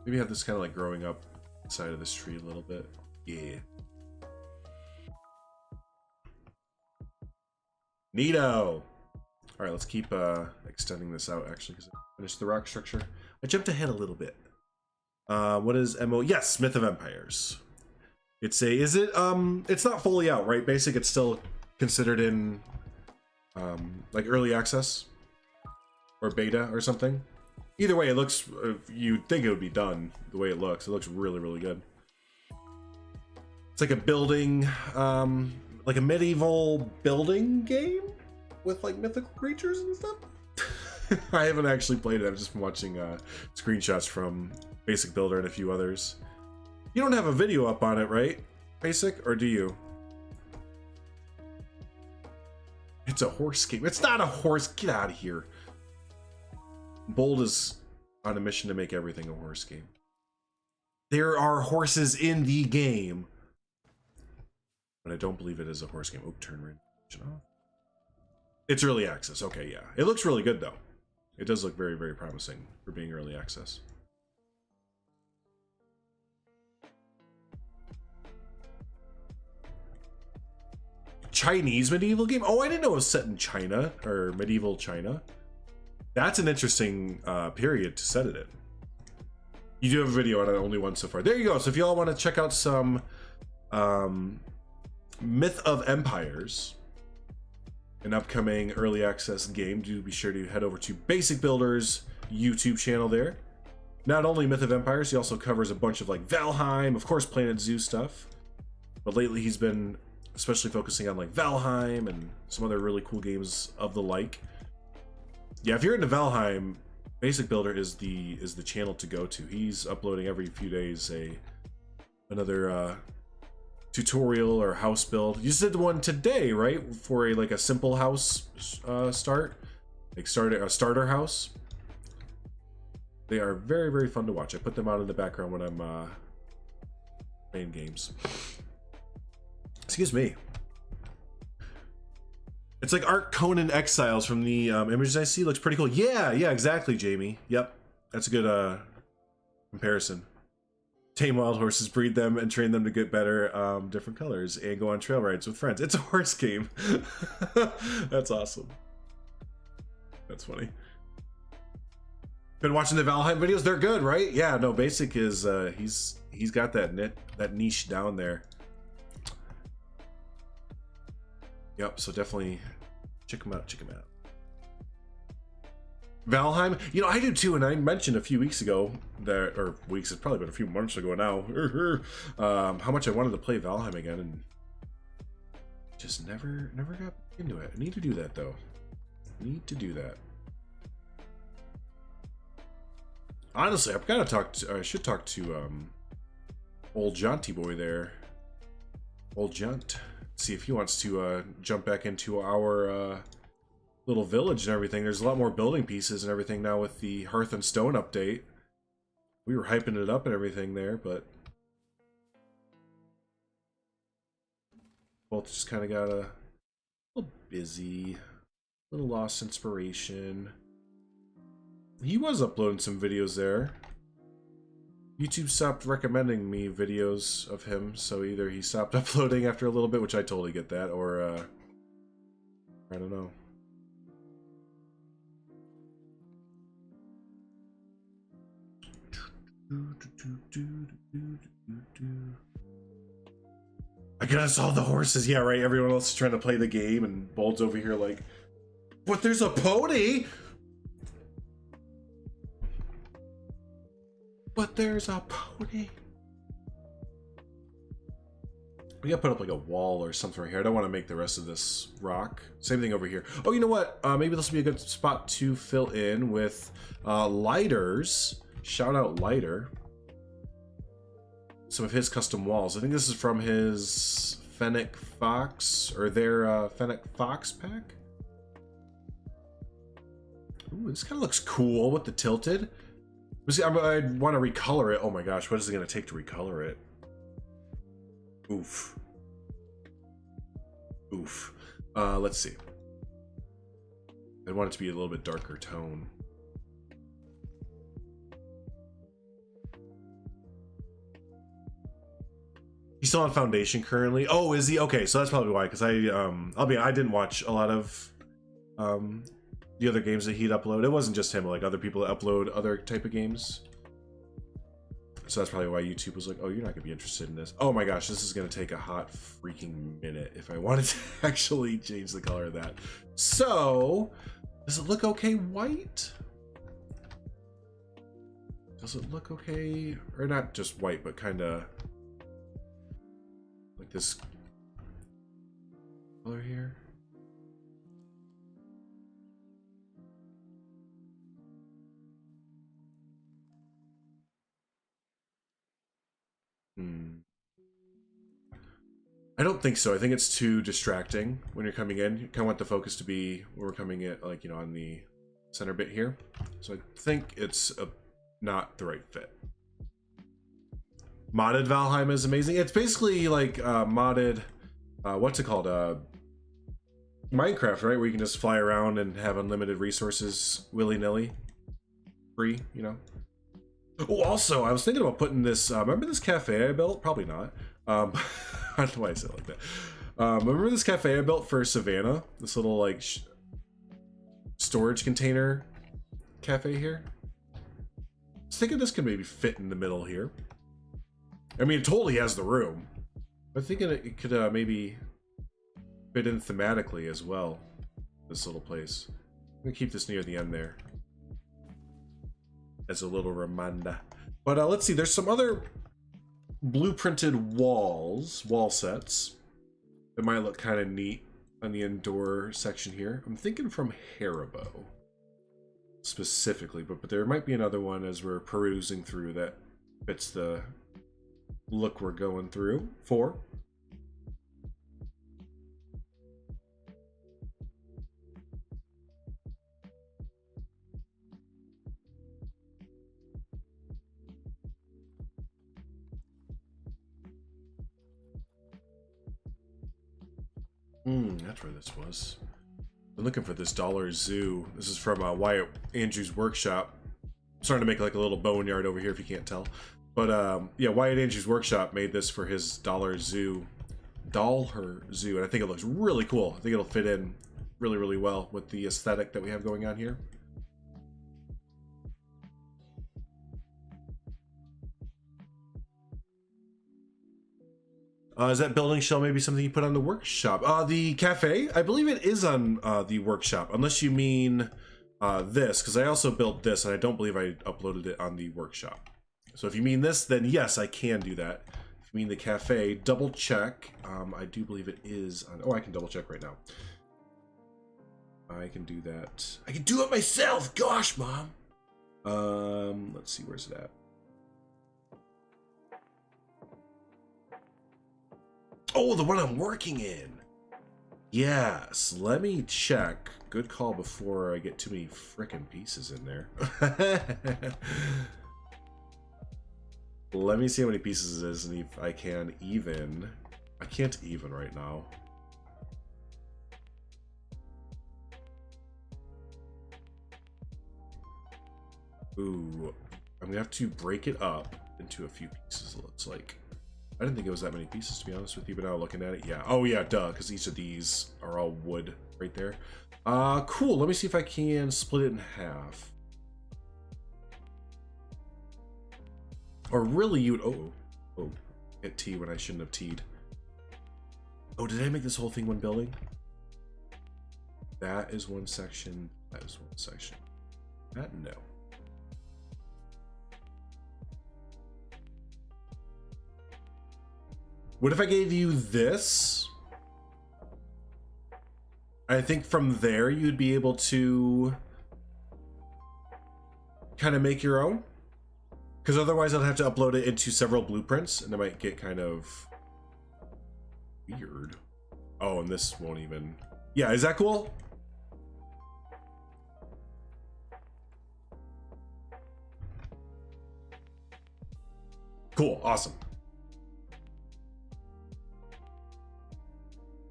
Maybe have this kind of like growing up inside of this tree a little bit. Yeah. Neato. All right, let's keep extending this out actually because I finished the rock structure. I jumped ahead a little bit. What is MO? Yes, Myth of Empires. It's a, is it, it's not fully out, right? Basic, it's still considered in, like early access or beta or something. Either way, it looks, you'd think it would be done the way it looks. It looks really, really good. It's like a building, like a medieval building game with like mythical creatures and stuff. I haven't actually played it. I've just been watching screenshots from Basic Builder and a few others. You don't have a video up on it, right? Basic, or do you? It's a horse game. It's not a horse. Get out of here. Bold is on a mission to make everything a horse game. There are horses in the game, but I don't believe it is a horse game. Oak turn range. It's early access. Okay, yeah. It looks really good though. It does look very, very promising for being early access. Chinese medieval game? Oh, I didn't know it was set in China or medieval China. That's an interesting period to set it in. You do have a video on it, only one so far. There you go. So if you all want to check out some Myth of Empires, an upcoming early access game, do be sure to head over to Basic Builder's YouTube channel there. Not only Myth of Empires, he also covers a bunch of like Valheim, of course Planet Zoo stuff. But lately he's been especially focusing on like Valheim and some other really cool games of the like. Yeah, if you're into Valheim, Basic Builder is the channel to go to. He's uploading every few days another tutorial or house build. You just did one today, right? For a like a simple house start, like a starter house. They are very, very fun to watch. I put them on in the background when I'm playing games. Excuse me. It's like Art Conan Exiles from the images I see. Looks pretty cool. Yeah, yeah, exactly, Jamie. Yep, that's a good comparison. Tame wild horses, breed them, and train them to get better different colors, and go on trail rides with friends. It's a horse game. That's awesome. That's funny. Been watching the Valheim videos. They're good, right? Yeah. No, Basic is he's got that niche down there. Yep, so definitely check them out, check them out. Valheim, you know, I do too, and I mentioned a few weeks ago, that, or weeks, it's probably been a few months ago now, how much I wanted to play Valheim again, and just never got into it. I need to do that, though. Need to do that. Honestly, I've got to talk to, I should talk to, old Jaunty boy there. Old Jaunt. See if he wants to jump back into our little village and everything. There's a lot more building pieces and everything now with the Hearth and Stone update. We were hyping it up and everything there, but both just kind of got a little busy, a little lost inspiration. He was uploading some videos there. YouTube stopped recommending me videos of him, so either he stopped uploading after a little bit, which I totally get that, or I don't know. I gotta solve the horses. Yeah, right. Everyone else is trying to play the game, and Bold's over here like, but there's a pony. But there's a pony. We gotta put up like a wall or something right here. I don't want to make the rest of this rock. Same thing over here. Oh, you know what? Maybe this will be a good spot to fill in with lighters. Shout out Lighter. Some of his custom walls. I think this is from his Fennec Fox, or their Fennec Fox pack. Ooh, this kind of looks cool with the tilted. I want to recolor it. Oh my gosh, what is it going to take to recolor it? Oof. Oof. Let's see. I want it to be a little bit darker tone. He's still on Foundation currently. Oh, is he? Okay, so that's probably why. Because I didn't watch a lot of the other games that he'd upload. It wasn't just him, like other people that upload other type of games. So that's probably why YouTube was like, oh, you're not gonna be interested in this. Oh my gosh, this is gonna take a hot freaking minute if I wanted to actually change the color of that. So, does it look okay white? Does it look okay? Or not just white, but kind of like this color here? I don't think so. I think it's too distracting when you're coming in. You kind of want the focus to be where we're coming in, like, you know, on the center bit here. So I think it's not the right fit. Modded Valheim is amazing. It's basically like modded, what's it called? Minecraft, right? Where you can just fly around and have unlimited resources willy-nilly. Free, you know? Oh, also, I was thinking about putting this, remember this cafe I built? Probably not. I don't know why I said it like that. Remember this cafe I built for Savannah? This little, like, storage container cafe here? I was thinking this could maybe fit in the middle here. I mean, it totally has the room. I'm thinking it could maybe fit in thematically as well. This little place. I'm gonna keep this near the end there as a little reminder. But let's see, there's some other blueprinted wall sets that might look kind of neat on the indoor section here. I'm thinking from Haribo specifically, but there might be another one as we're perusing through that fits the look we're going through for. That's where this was. I'm looking for this Dollar Zoo. This is from Wyatt Andrews' workshop. I'm starting to make like a little boneyard over here if you can't tell. But yeah, Wyatt Andrews' workshop made this for his Dollar Zoo. And I think it looks really cool. I think it'll fit in really, really well with the aesthetic that we have going on here. Is that building shell maybe something you put on the workshop? The cafe? I believe it is on the workshop, unless you mean this, because I also built this, and I don't believe I uploaded it on the workshop. So if you mean this, then yes, I can do that. If you mean the cafe, double check. I do believe it is on... Oh, I can double check right now. I can do that. I can do it myself! Gosh, Mom! Let's see, where's it at? Oh, the one I'm working in. Yes, let me check. Good call before I get too many frickin' pieces in there. Let me see how many pieces it is and if I can even. I can't even right now. Ooh, I'm gonna have to break it up into a few pieces, it looks like. I didn't think it was that many pieces, to be honest with you, but now looking at it, yeah. Oh yeah, duh, because each of these are all wood right there. Cool, let me see if I can split it in half. Or really you would, oh, hit T when I shouldn't have T'd. Oh, did I make this whole thing one building? That is one section, that is one section. That, no. What if I gave you this? I think from there you'd be able to kind of make your own. Because otherwise I'd have to upload it into several blueprints and it might get kind of weird. Oh, and this won't even... Yeah, is that cool? Cool, awesome.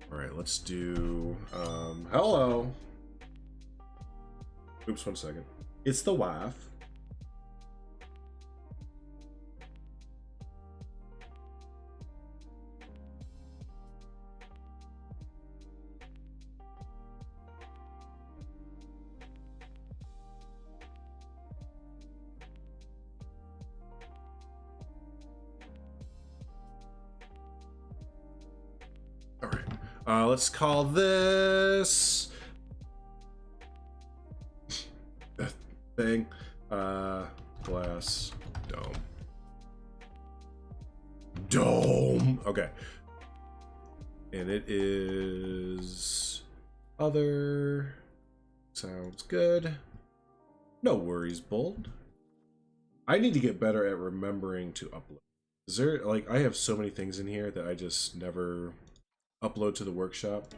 All right, let's do, hello. Oops, 1 second. It's the wife. Let's call this thing glass dome. Okay, and it is other. Sounds good. No worries, Bold. I need to get better at remembering to upload. Is there, like, I have so many things in here that I just never upload to the workshop.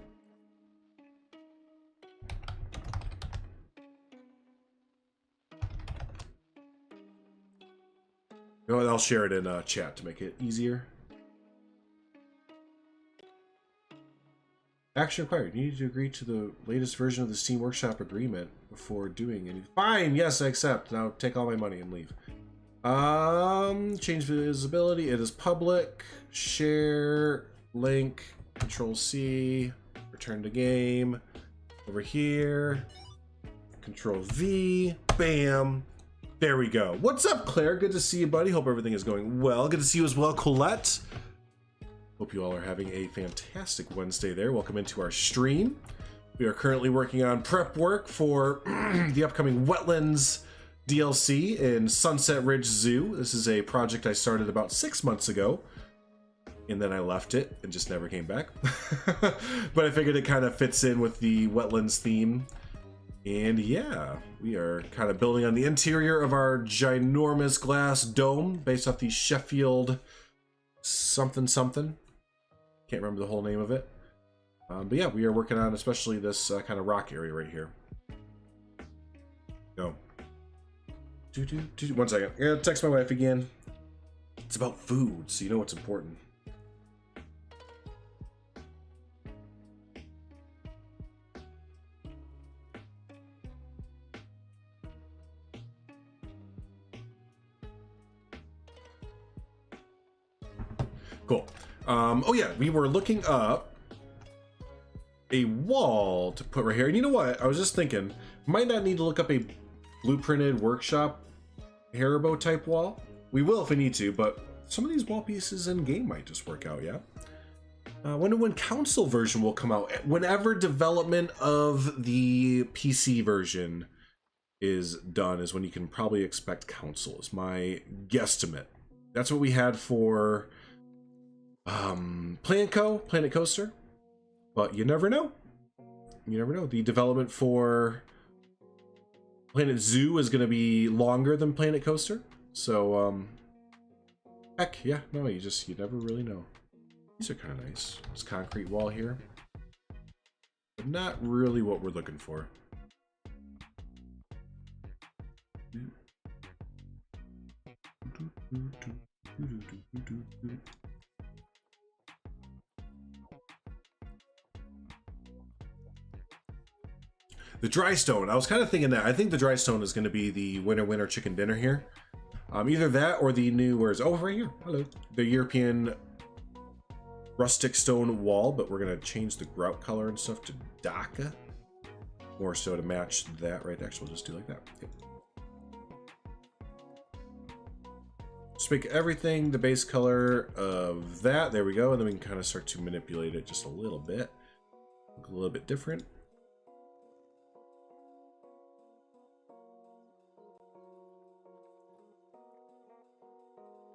You know what, I'll share it in chat to make it easier. Action required. You need to agree to the latest version of the Steam Workshop agreement before doing anything. Fine, yes, I accept. Now take all my money and leave. Change visibility. It is public. Share. Link. Control C, return to game, over here, Control V, bam, there we go. What's up, Claire? Good to see you, buddy. Hope everything is going well. Good to see you as well, Colette. Hope you all are having a fantastic Wednesday there. Welcome into our stream. We are currently working on prep work for the upcoming Wetlands DLC in Sunset Ridge Zoo. This is a project I started about 6 months ago. And then I left it and just never came back. But I figured it kind of fits in with the Wetlands theme. And yeah, we are kind of building on the interior of our ginormous glass dome based off the Sheffield something something. Can't remember the whole name of it. But yeah, we are working on especially this kind of rock area right here. Go. 1 second. I'm gonna text my wife again. It's about food, so you know what's important. Cool. Oh yeah, we were looking up a wall to put right here. And you know what? I was just thinking, might not need to look up a blueprinted workshop Haribo type wall. We will if we need to, but some of these wall pieces in game might just work out, yeah? Wonder when console version will come out. Whenever development of the PC version is done is when you can probably expect console, is my guesstimate. That's what we had for Planet Coaster, but you never know. You never know. The development for Planet Zoo is going to be longer than Planet Coaster, so heck yeah, no, you never really know. These are kind of nice. This concrete wall here, but not really what we're looking for. The dry stone. I was kind of thinking that. I think the dry stone is going to be the winner chicken dinner here. Either that or the new, where's, oh, right here. Hello. The European rustic stone wall, but we're going to change the grout color and stuff to Dhaka. More so to match that, right? Actually, we'll just do like that. Yep. Just make everything the base color of that. There we go. And then we can kind of start to manipulate it just a little bit. Look a little bit different.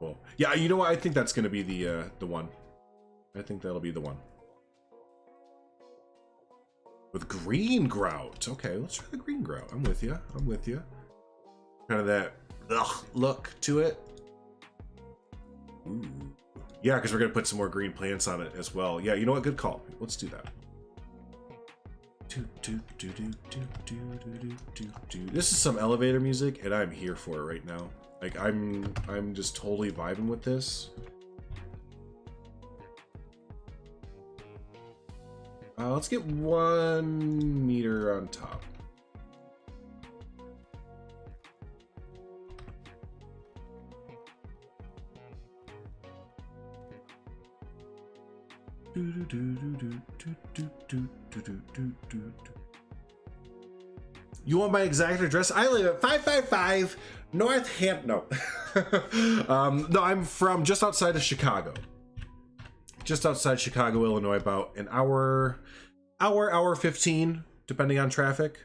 Cool. Yeah, you know what? I think that's going to be the one. I think that'll be the one. With green grout. Okay, let's try the green grout. I'm with you. I'm with you. Kind of that look to it. Ooh. Yeah, because we're going to put some more green plants on it as well. Yeah, you know what? Good call. Let's do that. This is some elevator music, and I'm here for it right now. Like, I'm just totally vibing with this. Let's get 1 meter on top. You want my exact address? I live at 555 Northampton. No. No, I'm from just outside of Chicago. Just outside Chicago, Illinois, about an hour 15, depending on traffic,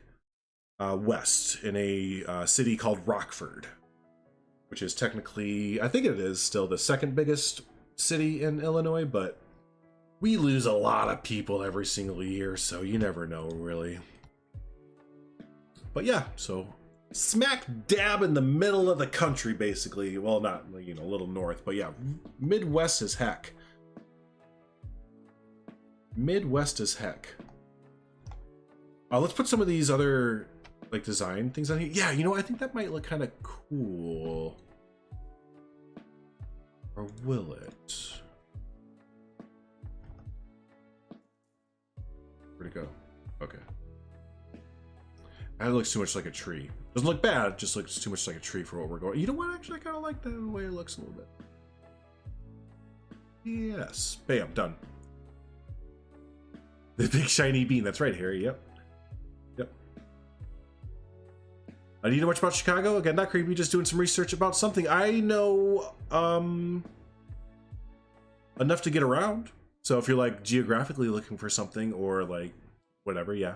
west in a city called Rockford, which is technically, I think it is still the second biggest city in Illinois, but we lose a lot of people every single year, so you never know, really. But yeah, so smack dab in the middle of the country, basically. Well, not, you know, a little north, but yeah, Midwest as heck. Midwest as heck. Let's put some of these other, like, design things on here. Yeah, you know, I think that might look kind of cool. Or will it? Where'd it go? Okay. That looks too much like a tree. Doesn't look bad, just looks too much like a tree for what we're going. You know what? Actually, I kind of like the way it looks a little bit. Yes. Bam, done. The big shiny bean. That's right, Harry. Yep. Yep. Do you know much about Chicago? Again, not creepy, just doing some research about something. I know enough to get around. So if you're like geographically looking for something or like whatever, yeah.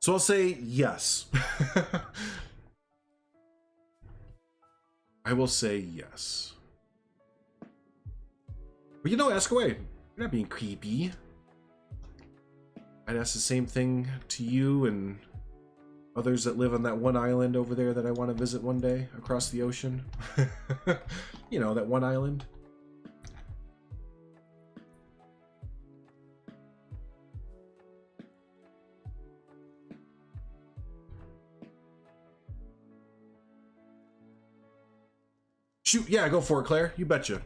So I'll say yes. I will say yes. But you know, ask away. You're not being creepy. I'd ask the same thing to you and others that live on that one island over there that I want to visit one day across the ocean. You know, that one island. Shoot, yeah, go for it, Claire. You betcha.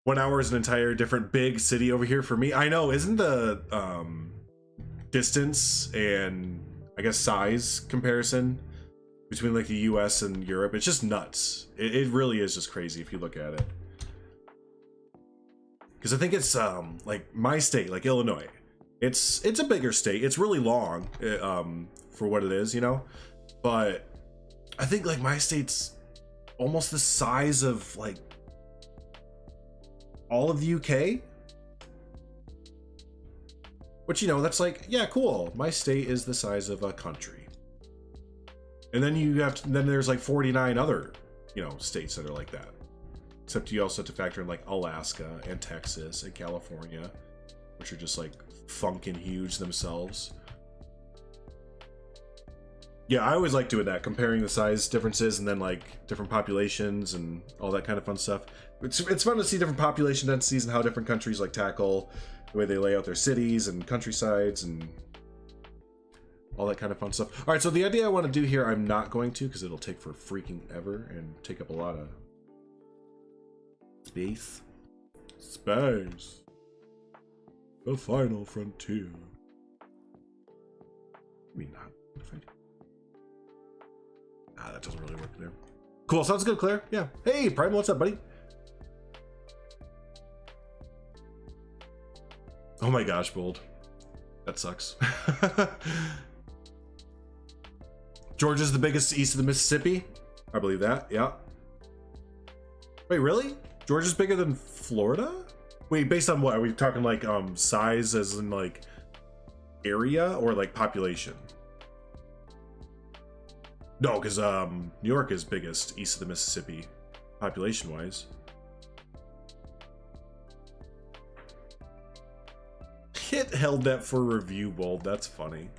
1 hour is an entire different big city over here for me. I know, isn't the distance and I guess size comparison between like the US and Europe, it's just nuts. It really is just crazy if you look at it. Because I think it's like my state, like Illinois. It's a bigger state. It's really long for what it is, you know? But I think like my state's almost the size of like all of the UK, which, you know, that's like, yeah, cool. My state is the size of a country. And then you have to, then there's like 49 other, you know, states that are like that. Except you also have to factor in like Alaska and Texas and California, which are just like funkin' huge themselves. Yeah, I always like doing that, comparing the size differences and then like different populations and all that kind of fun stuff. It's fun to see different population densities and how different countries like tackle the way they lay out their cities and countrysides and all that kind of fun stuff. All right, so the idea I want to do here, I'm not going to because it'll take for freaking ever and take up a lot of space. Space. The final frontier. Maybe not. If I do. Ah, that doesn't really work there. Cool, sounds good, Claire. Yeah. Hey, Prime, what's up, buddy? Oh my gosh, Bold. That sucks. Georgia's the biggest east of the Mississippi. I believe that, yeah. Wait, really? Georgia's bigger than Florida? Wait, based on what? Are we talking like size as in like area or like population? No, because New York is biggest east of the Mississippi, population-wise. Kit held that for review, Bold. That's funny.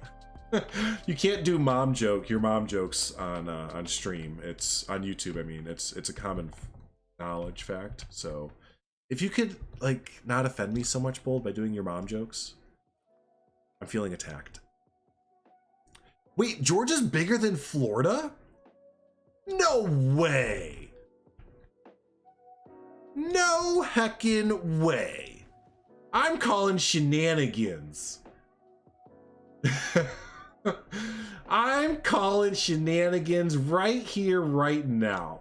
You can't do your mom jokes on stream. It's on YouTube. I mean, it's a common knowledge fact. So if you could like not offend me so much, Bold, by doing your mom jokes, I'm feeling attacked. Wait, Georgia's bigger than Florida? No way. No heckin' way. I'm calling shenanigans. I'm calling shenanigans right here, right now.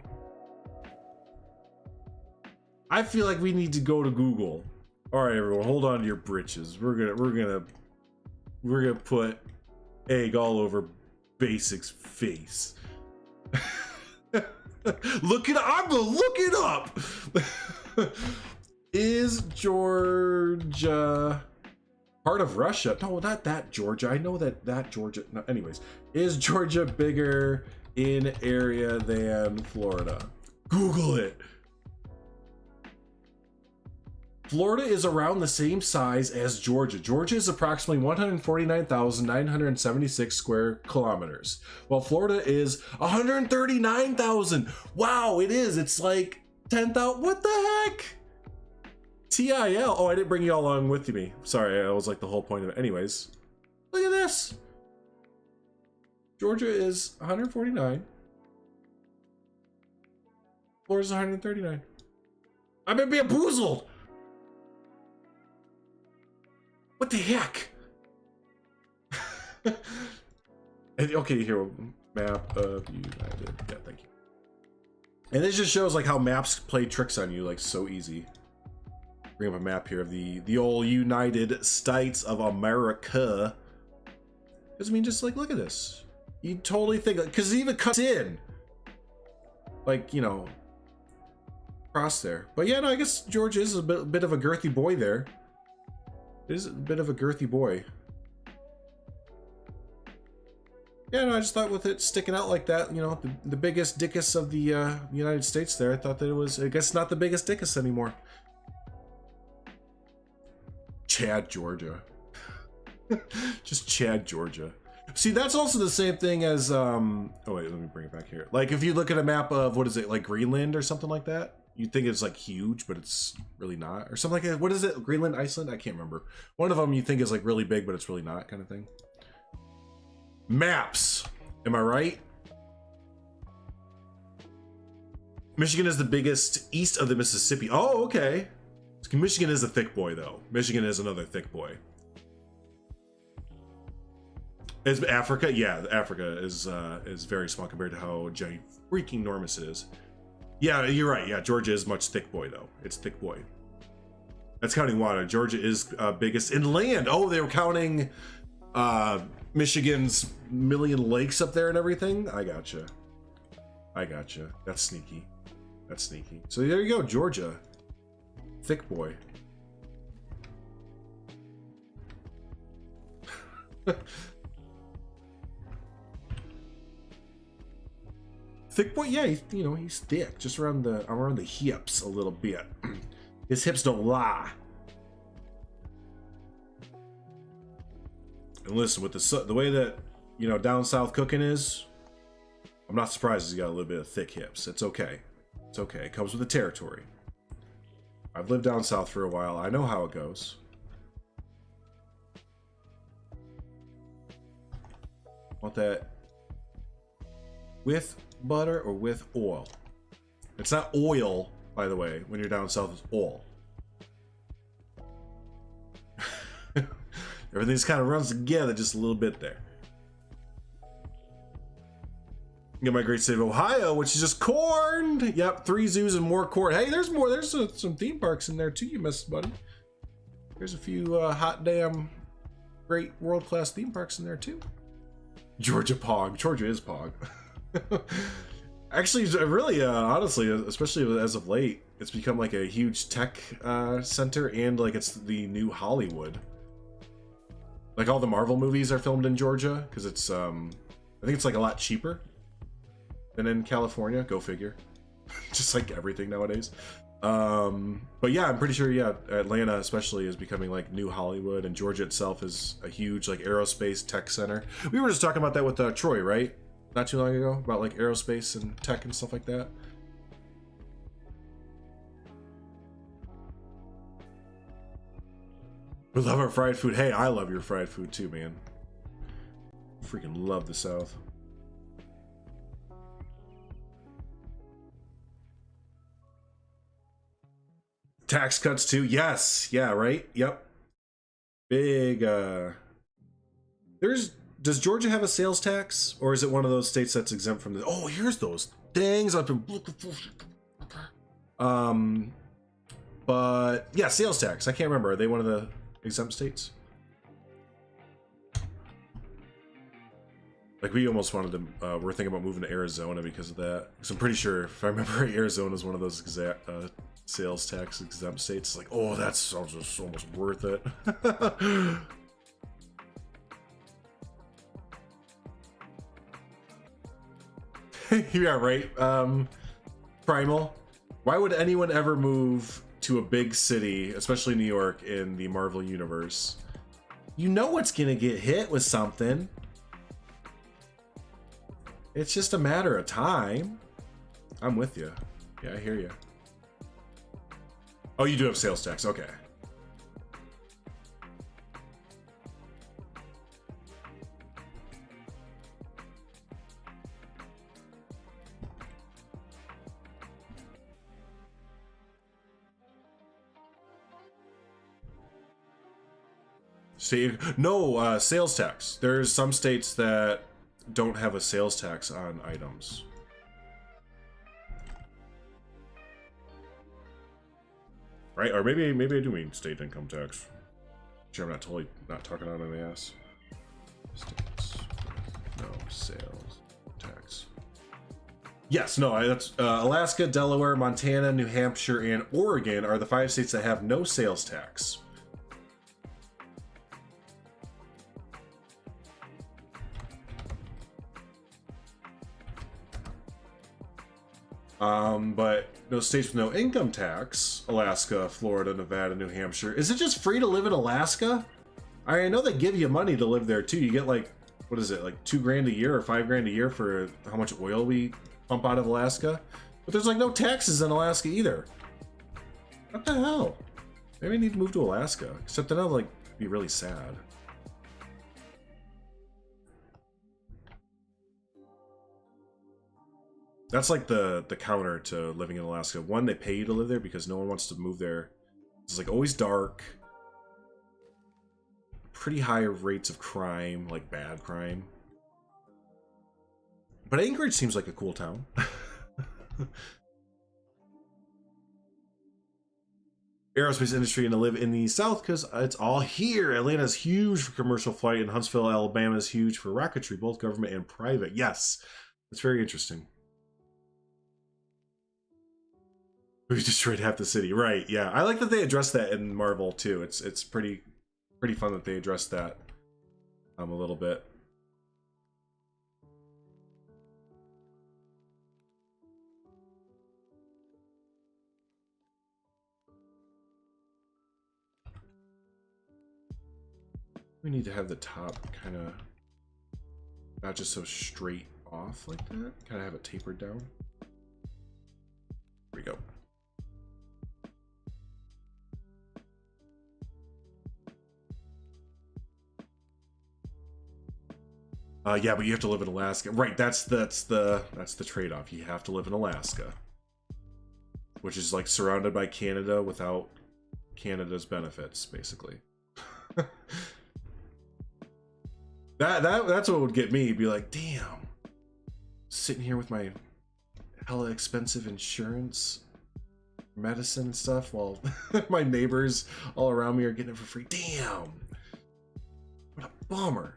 I feel like we need to go to Google. All right, everyone, hold on to your britches. We're gonna put egg all over Basic's face. Look it up. I'm gonna look it up. Is Georgia part of Russia? No, not that Georgia. I know that Georgia. No, anyways, is Georgia bigger in area than Florida? Google it. Florida is around the same size as Georgia. Georgia is approximately 149,976 square kilometers, while Florida is 139,000. Wow, it is. It's like 10,000. What the heck? TIL. Oh, I didn't bring you all along with me. Sorry, that was like the whole point of it. Anyways, look at this. Georgia is 149. Florida's 139. I've been bamboozled. What the heck? Okay, here, map of United. Yeah, thank you. And this just shows like how maps play tricks on you, like so easy. Bring up a map here of the old United States of America. Because I mean, just like look at this. You totally think, because it even cuts in, like, you know, across there. But yeah, no, I guess George is a bit of a girthy boy there. It is a bit of a girthy boy. Yeah, no, I just thought with it sticking out like that, you know, the biggest dickus of the United States there, I thought that it was, I guess, not the biggest dickus anymore. Chad, Georgia. Just Chad, Georgia. See, that's also the same thing as, oh wait, let me bring it back here. Like, if you look at a map of, what is it, like Greenland or something like that, you'd think it's like huge, but it's really not. Or something like that. What is it? Greenland, Iceland? I can't remember. One of them you think is like really big, but it's really not, kind of thing. Maps. Am I right? Michigan is the biggest east of the Mississippi. Oh, okay. Michigan is a thick boy, though. Michigan is another thick boy. Is Africa? Yeah, Africa is very small compared to how freaking enormous it is. Yeah, you're right. Yeah, Georgia is much thick boy, though. It's thick boy. That's counting water. Georgia is biggest in land. Oh, they were counting Michigan's million lakes up there and everything. I gotcha. I gotcha. That's sneaky. That's sneaky. So there you go, Georgia. Thick boy. Thick boy, yeah, he's, you know, he's thick, just around the hips a little bit. His hips don't lie. And listen, with the way that, you know, down south cooking is, I'm not surprised he's got a little bit of thick hips. It's okay. It's okay. It comes with the territory. I've lived down south for a while. I know how it goes. Want that with butter or with oil? It's not oil, by the way. When you're down south, it's oil. Everything just kind of runs together just a little bit there. You got my great state of Ohio, which is just corn. Yep, 3 zoos and more corn. Hey, there's more. There's some theme parks in there too, you missed, buddy. There's a few hot damn great world-class theme parks in there too. Georgia Pog. Georgia is Pog. Actually, really, honestly, especially as of late, it's become like a huge tech center, and like it's the new Hollywood. Like all the Marvel movies are filmed in Georgia because it's I think it's like a lot cheaper than in California. Go figure. Just like everything nowadays. But yeah, I'm pretty sure, yeah, Atlanta especially is becoming like new Hollywood, and Georgia itself is a huge like aerospace tech center. We were just talking about that with Troy, right? Not too long ago, about like aerospace and tech and stuff like that. We love our fried food. Hey, I love your fried food too, man. Freaking love the South. Tax cuts too. Yes. Yeah, right? Yep. Big does Georgia have a sales tax, or is it one of those states that's exempt from the Oh, here's those things I've been looking for. But yeah, sales tax. I can't remember. Are they one of the exempt states? Like, we almost wanted to, we're thinking about moving to Arizona because of that. Because I'm pretty sure, if I remember right, Arizona is one of those exact sales tax exempt states. It's like, oh, that's almost worth it. Yeah, right. Primal. Why would anyone ever move to a big city, especially New York, in the Marvel universe? You know what's gonna get hit with something. It's just a matter of time. I'm with you. Yeah, I hear you. Oh, you do have sales tax. Okay. No, sales tax. There's some states that don't have a sales tax on items. Right? Or maybe I do mean state income tax. Sure, I'm not totally not talking out of my ass. States no sales tax. Yes, no, that's Alaska, Delaware, Montana, New Hampshire, and Oregon are the 5 states that have no sales tax. But those states with no income tax, Alaska, Florida, Nevada, New Hampshire. Is it just free to live in Alaska? I know they give you money to live there too. You get like, what is it, like $2 grand a year or $5 grand a year for how much oil we pump out of Alaska? But there's like no taxes in Alaska either. What the hell? Maybe I need to move to Alaska. Except then I'll like be really sad. That's like the counter to living in Alaska. One, they pay you to live there because no one wants to move there. It's like always dark. Pretty high rates of crime, like bad crime. But Anchorage seems like a cool town. Aerospace industry and to live in the South because it's all here. Atlanta's huge for commercial flight, and Huntsville, Alabama is huge for rocketry, both government and private. Yes, that's very interesting. We destroyed half the city, right? Yeah, I like that they addressed that in Marvel too. It's pretty fun that they addressed that a little bit. We need to have the top kind of not just so straight off like that. Kind of have it tapered down. Here we go. Yeah, but you have to live in Alaska, right? That's the trade-off. You have to live in Alaska, which is like surrounded by Canada without Canada's benefits, basically. That's what would get me. Be like, damn, sitting here with my hella expensive insurance, medicine and stuff, while my neighbors all around me are getting it for free. Damn, what a bummer.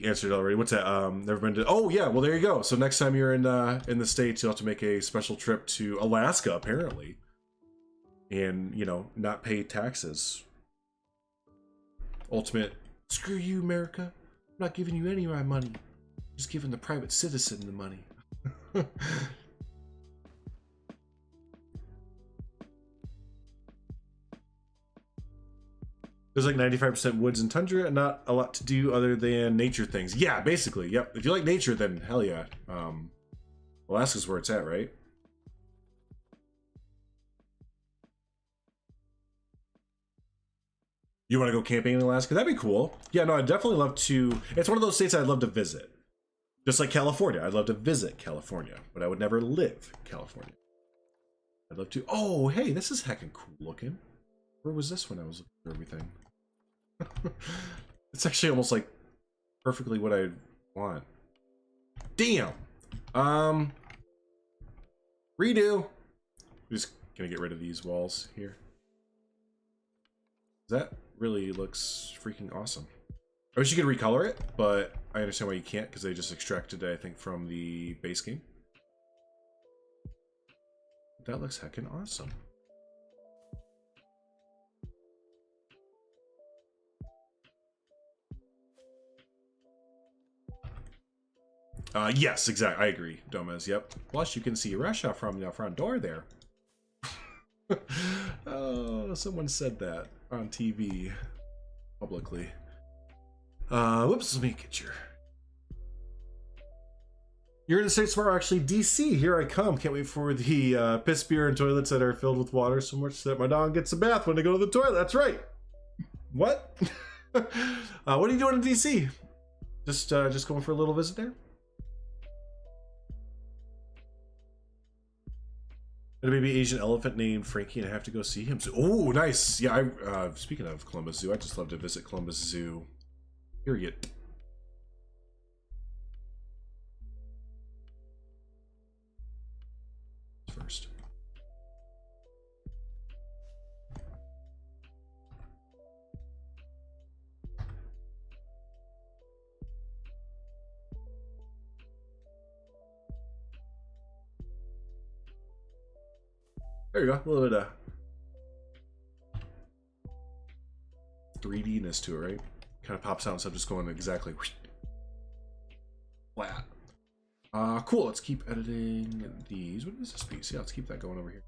Answered already. What's that? Never been to. Oh yeah. Well, there you go. So next time you're in the States, you'll have to make a special trip to Alaska, apparently, and you know, not pay taxes. Ultimate. Screw you, America. I'm not giving you any of my money. Just giving the private citizen the money. There's like 95% woods and tundra and not a lot to do other than nature things. Yeah, basically, yep. If you like nature, then hell yeah. Alaska's where it's at, right? You want to go camping in Alaska? That'd be cool. Yeah, no, I'd definitely love to. It's one of those states I'd love to visit. Just like California. I'd love to visit California, but I would never live California. I'd love to. Oh, hey, this is heckin' cool looking. Where was this when I was looking for everything? It's actually almost like perfectly what I want. Damn. Redo. I'm just gonna get rid of these walls here. That really looks freaking awesome. I wish you could recolor it, but I understand why you can't because they just extracted it, I think, from the base game. That looks heckin' awesome. Yes, exactly. I agree, Gomez. Yep. Plus, you can see Russia from the front door there. Oh, someone said that on TV publicly. Whoops, let me get your... You're in the States tomorrow, actually. DC, here I come. Can't wait for the piss beer and toilets that are filled with water so much that my dog gets a bath when they go to the toilet. That's right. What? What are you doing in DC? Just going for a little visit there? And a baby Asian elephant named Frankie, and I have to go see him. So, oh, nice. Yeah, speaking of Columbus Zoo, I just love to visit Columbus Zoo. Period. First. There you go. A little bit of 3D-ness to it, right? Kind of pops out instead of just going exactly flat. Cool. Let's keep editing these. What is this piece? Yeah, let's keep that going over here.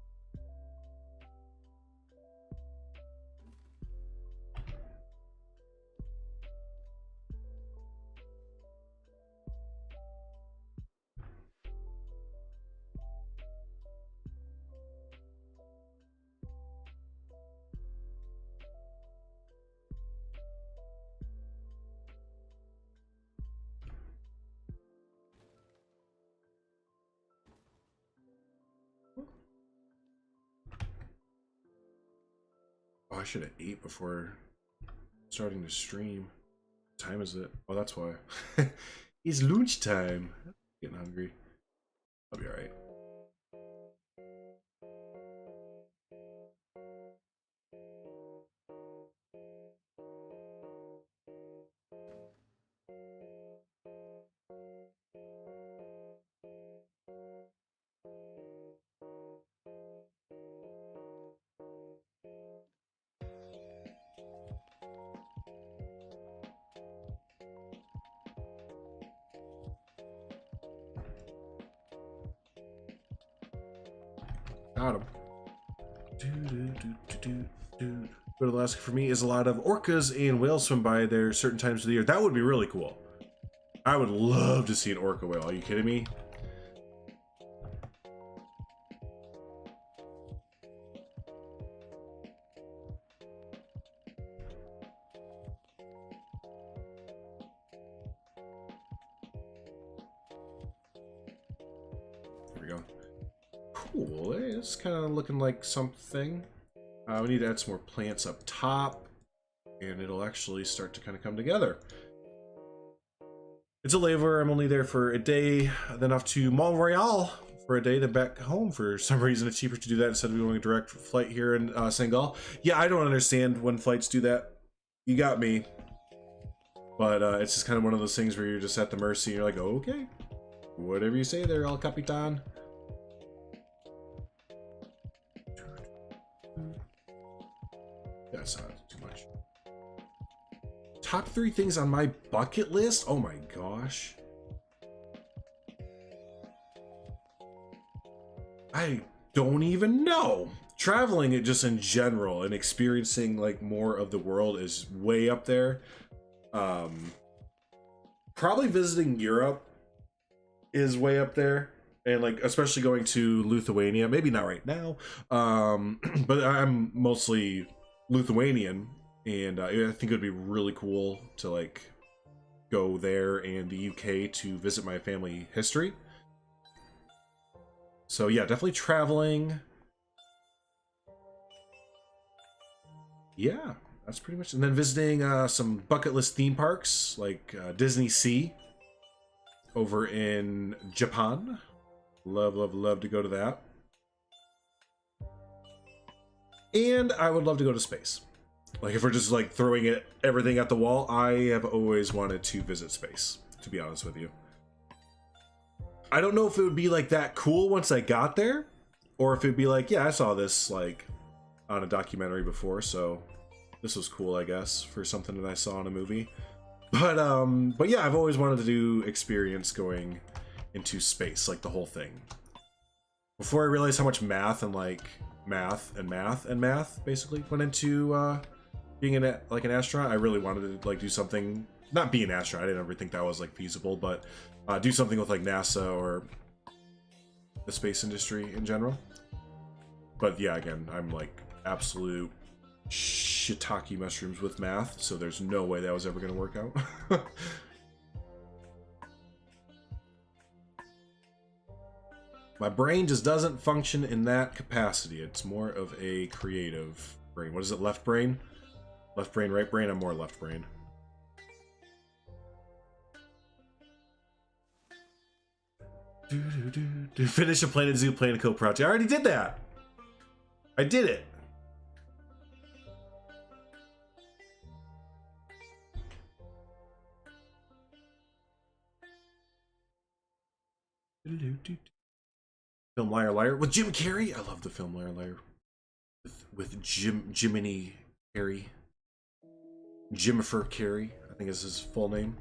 Oh, I should have ate before starting to stream. What time is it? Oh, that's why. It's lunchtime. Getting hungry. I'll be alright. Got him. But Alaska for me is a lot of orcas and whales swim by there certain times of the year. That would be really cool. I would love to see an orca whale. Are you kidding me? There we go. Cool. It's kind of looking like something. We need to add some more plants up top, and it'll actually start to kind of come together. It's a layover. I'm only there for a day, then off to Montreal for a day, then back home. For some reason, it's cheaper to do that instead of going a direct flight here in Senegal. Yeah, I don't understand when flights do that. You got me. But it's just kind of one of those things where you're just at the mercy. You're like, oh, okay, whatever you say there, El Capitan. That's not too much. Top 3 things on my bucket list? Oh my gosh. I don't even know. Traveling it just in general and experiencing like more of the world is way up there. Probably visiting Europe is way up there, and like especially going to Lithuania. Maybe not right now, but I'm mostly Lithuanian, and I think it would be really cool to like go there and the UK to visit my family history. So yeah, definitely traveling. Yeah, that's pretty much. And then visiting some bucket list theme parks like Disney Sea over in Japan. Love, love, love to go to that. And I would love to go to space. Like if we're just like throwing everything at the wall, I have always wanted to visit space, to be honest with you. I don't know if it would be like that cool once I got there, or if it'd be like, yeah, I saw this like on a documentary before, so this was cool, I guess, for something that I saw in a movie. But yeah, I've always wanted to do experience going into space, like the whole thing. Before I realized how much math and like math basically went into being like an astronaut, I really wanted to like do something, not be an astronaut, I didn't ever think that was like feasible, but do something with like NASA or the space industry in general. But yeah, again, I'm like absolute shiitake mushrooms with math, so there's no way that was ever going to work out. My brain just doesn't function in that capacity. It's more of a creative brain. What is it, left brain? Left brain, right brain? I'm more left brain. Finish a Planet Zoo Planet Co project. I already did that. I did it. Film Liar Liar with Jim Carrey. I love the film Liar Liar with Jiminy Carrey. Jimifer Carrey, I think is his full name.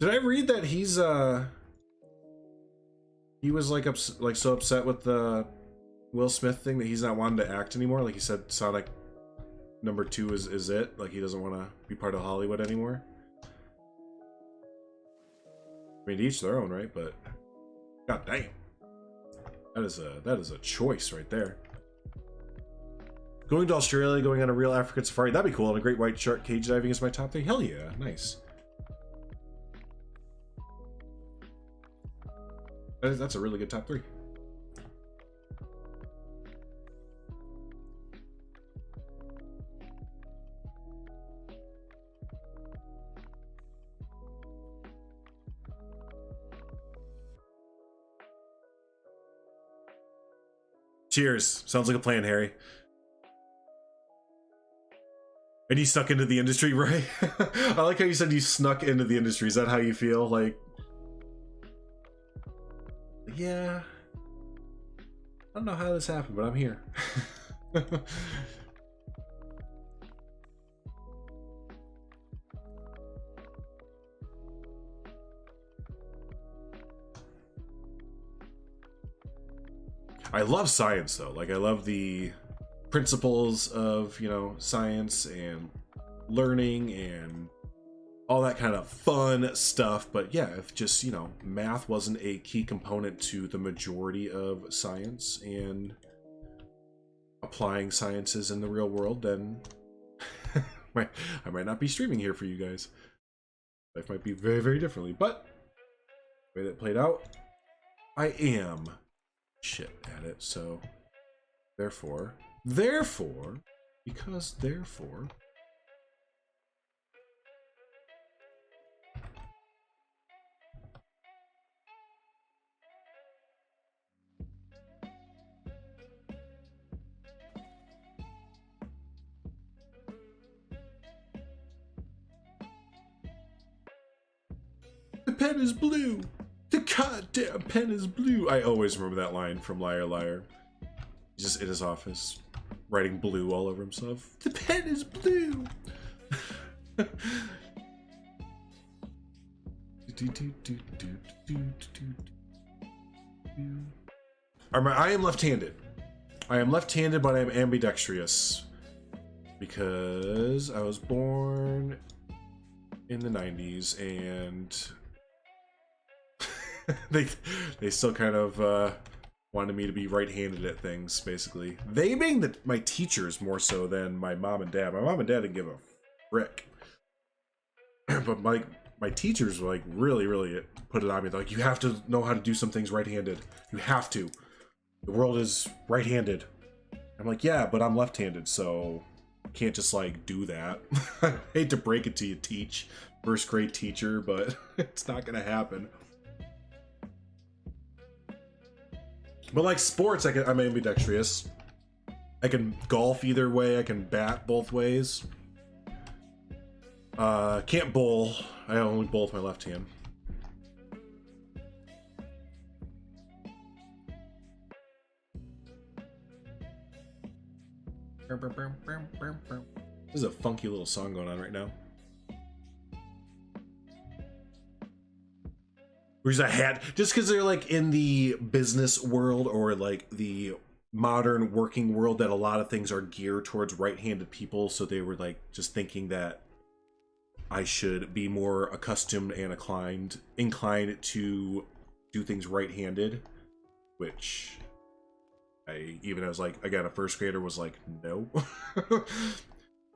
Did I read that he was like so upset with the Will Smith thing that he's not wanting to act anymore? Like he said Sonic #2 is it? Like he doesn't want to be part of Hollywood anymore? I mean, to each their own, right? But god damn, that is a choice right there. Going to Australia, going on a real African safari, that'd be cool. And a great white shark cage diving is my top 3. Hell yeah, nice. That's a really good top 3. Cheers. Sounds like a plan, Harry. And you snuck into the industry, right? I like how you said you snuck into the industry. Is that how you feel? Like, yeah. I don't know how this happened, but I'm here. I love science though. Like I love the principles of, you know, science and learning and all that kind of fun stuff. But yeah, if just, you know, math wasn't a key component to the majority of science and applying sciences in the real world, then I might not be streaming here for you guys. Life might be very, very differently. But the way that played out, I am shit at it. So therefore, the pen is blue. The goddamn pen is blue. I always remember that line from Liar Liar. He's just in his office, writing blue all over himself. The pen is blue. I am left-handed. I am left-handed, but I am ambidextrous because I was born in the 90s, and they still kind of wanted me to be right-handed at things, basically. They being my teachers more so than my mom and dad. My mom and dad didn't give a frick. But my teachers were like really put it on me. They're like, you have to know how to do some things right-handed. You have to. The world is right-handed. I'm like, yeah, but I'm left-handed, so I can't just like do that. I hate to break it to you, first grade teacher, but it's not gonna happen. But like sports, I'm ambidextrous. I can golf either way. I can bat both ways. Can't bowl. I only bowl with my left hand. There's a funky little song going on right now. Where's a hat? Just because they're like in the business world or like the modern working world, that a lot of things are geared towards right-handed people, so they were like just thinking that I should be more accustomed and inclined to do things right-handed, which even as like, again, a first grader was like, no.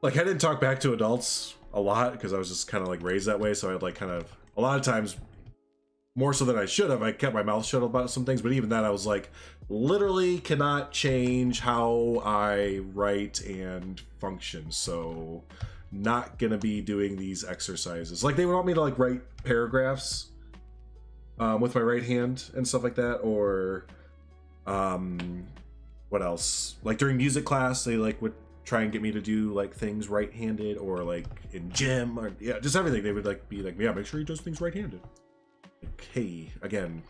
Like, I didn't talk back to adults a lot because I was just kind of like raised that way, so I'd like kind of, a lot of times, more so than I should have, I kept my mouth shut about some things, but even then I was like, literally cannot change how I write and function, so not gonna be doing these exercises. Like, they would want me to like write paragraphs with my right hand and stuff like that, or what else? Like during music class, they like would try and get me to do like things right-handed, or like in gym, or yeah, just everything. They would like be like, yeah, make sure he does things right-handed. Like, hey, again,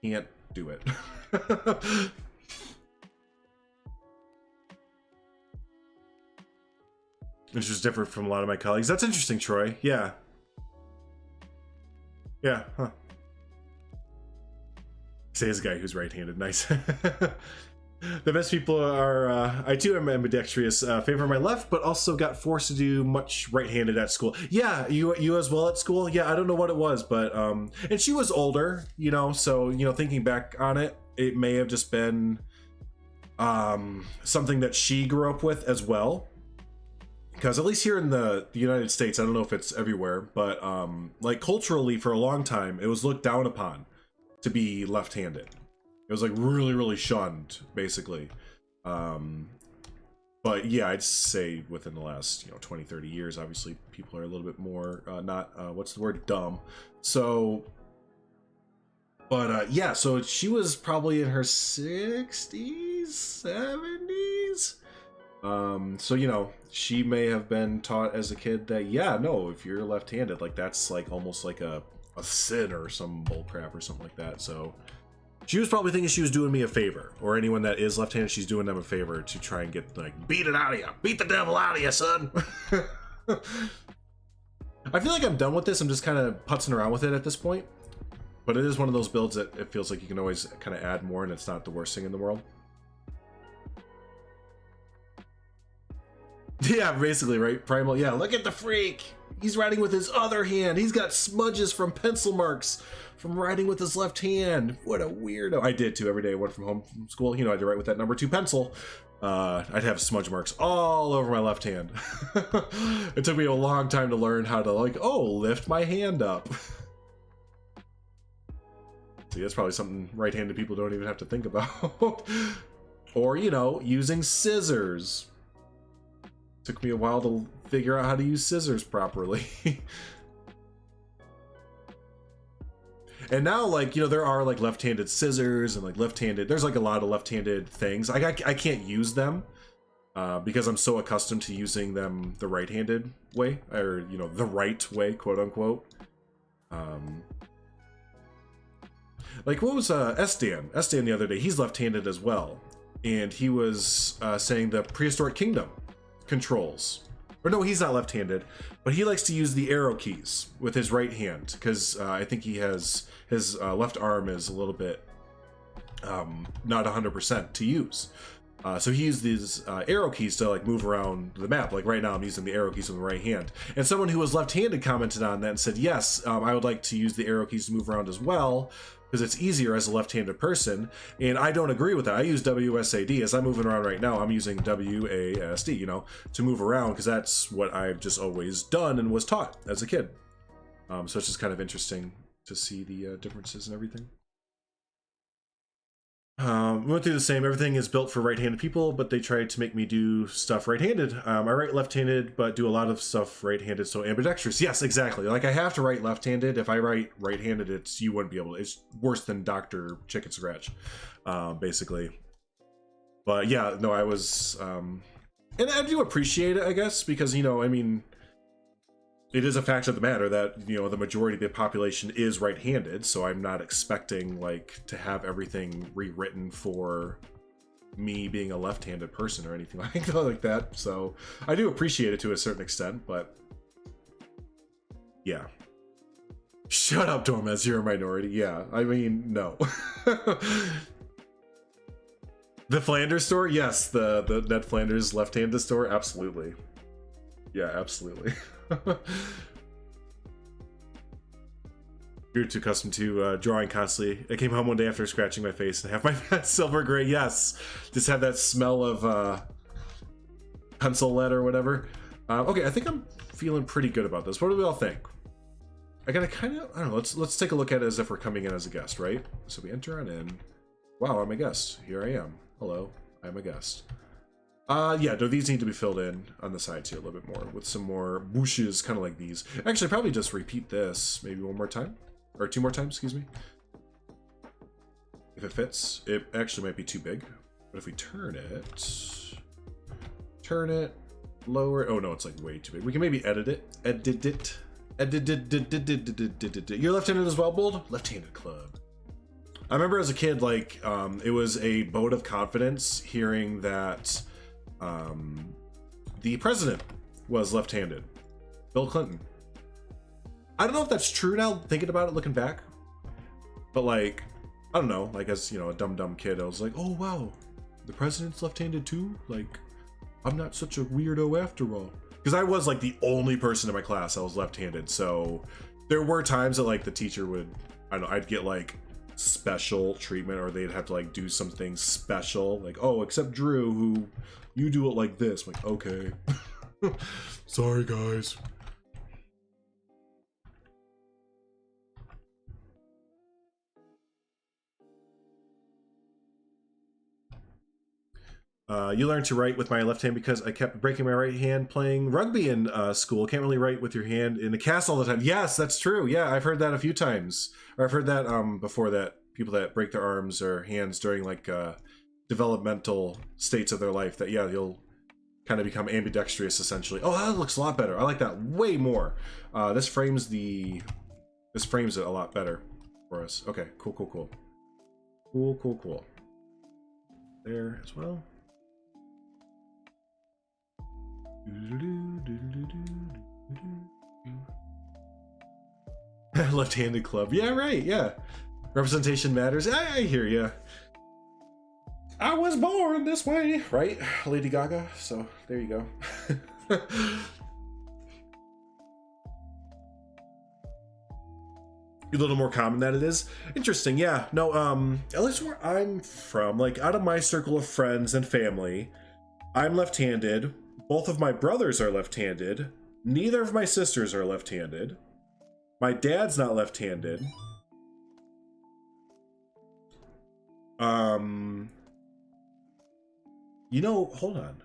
can't do it. It's just different from a lot of my colleagues. That's interesting, Troy. Yeah. Yeah, huh. Say as a guy who's right-handed. Nice. The best people are, I too am ambidextrous, favor my left, but also got forced to do much right-handed at school. Yeah, you as well at school? Yeah, I don't know what it was, but, and she was older, you know, so, you know, thinking back on it, it may have just been, something that she grew up with as well. Because at least here in the United States, I don't know if it's everywhere, but, like, culturally for a long time, it was looked down upon to be left-handed. It was like really shunned, basically. But yeah, I'd say within the last 20-30 years, obviously people are a little bit more not what's the word, dumb. So, but yeah, so she was probably in her 60s, 70s. So she may have been taught as a kid that no, if you're left-handed, like that's like almost like a sin or some bullcrap or something like that. So she was probably thinking she was doing me a favor, or anyone that is left-handed, she's doing them a favor to try and get, like, beat it out of you. Beat the devil out of you, son. I feel like I'm done with this. I'm just kind of putzing around with it at this point. But it is one of those builds that it feels like you can always kind of add more, and it's not the worst thing in the world. Yeah, basically, right? Primal, yeah, look at the freak. He's writing with his other hand. He's got smudges from pencil marks from writing with his left hand. What a weirdo. I did too every day I went from home from school. I had to write with that number 2 pencil. I'd have smudge marks all over my left hand. It took me a long time to learn how to lift my hand up. See, that's probably something right-handed people don't even have to think about. Or, using scissors. Took me a while to figure out how to use scissors properly. And now, there are left-handed scissors and left-handed, there's a lot of left-handed things. I can't use them because I'm so accustomed to using them the right-handed way, or the right way, quote unquote. What was Estan the other day? He's left-handed as well, and he was saying the prehistoric kingdom controls, or no, he's not left-handed, but he likes to use the arrow keys with his right hand because I think he has his left arm is a little bit not 100% to use. So he used these arrow keys to like move around the map. Like right now I'm using the arrow keys with the right hand. And someone who was left-handed commented on that and said, yes, I would like to use the arrow keys to move around as well, because it's easier as a left-handed person. And I don't agree with that. I use WSAD. As I'm moving around right now, I'm using WASD, you know, to move around, because that's what I've just always done and was taught as a kid. So it's just kind of interesting to see the differences and everything. We went through the same. Everything is built for right-handed people, but they tried to make me do stuff right-handed. I write left-handed, but do a lot of stuff right-handed, so ambidextrous. Yes, exactly. Like, I have to write left-handed. If I write right-handed, you wouldn't be able to. It's worse than Dr. Chicken Scratch, basically. But yeah, no, I was, and I do appreciate it, I guess, because, you know, I mean, it is a fact of the matter that, you know, the majority of the population is right-handed, so I'm not expecting, like, to have everything rewritten for me being a left-handed person or anything like that. So I do appreciate it to a certain extent, but yeah. Shut up, Dormez, you're a minority. Yeah, I mean, no. The Flanders store? Yes, the Ned Flanders left-handed store? Absolutely. Yeah, absolutely. You're too accustomed to drawing constantly. I came home one day after scratching my face and have my silver gray. Yes, just have that smell of pencil lead or whatever. Okay, I think I'm feeling pretty good about this. What do we all think? I gotta kind of, I don't know. Let's take a look at it as if we're coming in as a guest, right? So we enter on in. Wow, I'm a guest. Here I am. Hello, I'm a guest. Yeah, no, these need to be filled in on the sides here a little bit more with some more bushes, kind of like these. Actually, probably just repeat this maybe one more time, or 2 more times, excuse me. If it fits. It actually might be too big, but if we turn it, lower it. Oh no, it's like way too big. We can maybe edit it. You're left-handed as well, Bold? Left-handed club. I remember as a kid, like, it was a vote of confidence hearing that the president was left-handed, Bill Clinton. I don't know if that's true now, thinking about it, looking back, but like, I don't know, like as, you know, a dumb kid, I was like, oh wow, the president's left-handed too? Like, I'm not such a weirdo after all. Because I was like the only person in my class that was left-handed, so there were times that like the teacher would, I don't know, I'd get like special treatment, or they'd have to like do something special, like, oh, except Drew, who you do it like this. I'm like, okay. Sorry guys. You learned to write with my left hand because I kept breaking my right hand playing rugby in school. Can't really write with your hand in the cast all the time. Yes, that's true. Yeah, I've heard that a few times. Or I've heard that before, that people that break their arms or hands during like developmental states of their life, that yeah, you'll kind of become ambidextrous essentially. Oh, that looks a lot better. I like that way more. This frames it a lot better for us. Okay, cool. Cool. There as well. Left-handed club. Yeah, right. Yeah, representation matters. I hear ya. I was born this way, right, Lady Gaga? So there you go. A little more common than it is. Interesting. Yeah. No. At least where I'm from, like out of my circle of friends and family, I'm left-handed. Both of my brothers are left-handed. Neither of my sisters are left-handed. My dad's not left-handed. You know, hold on.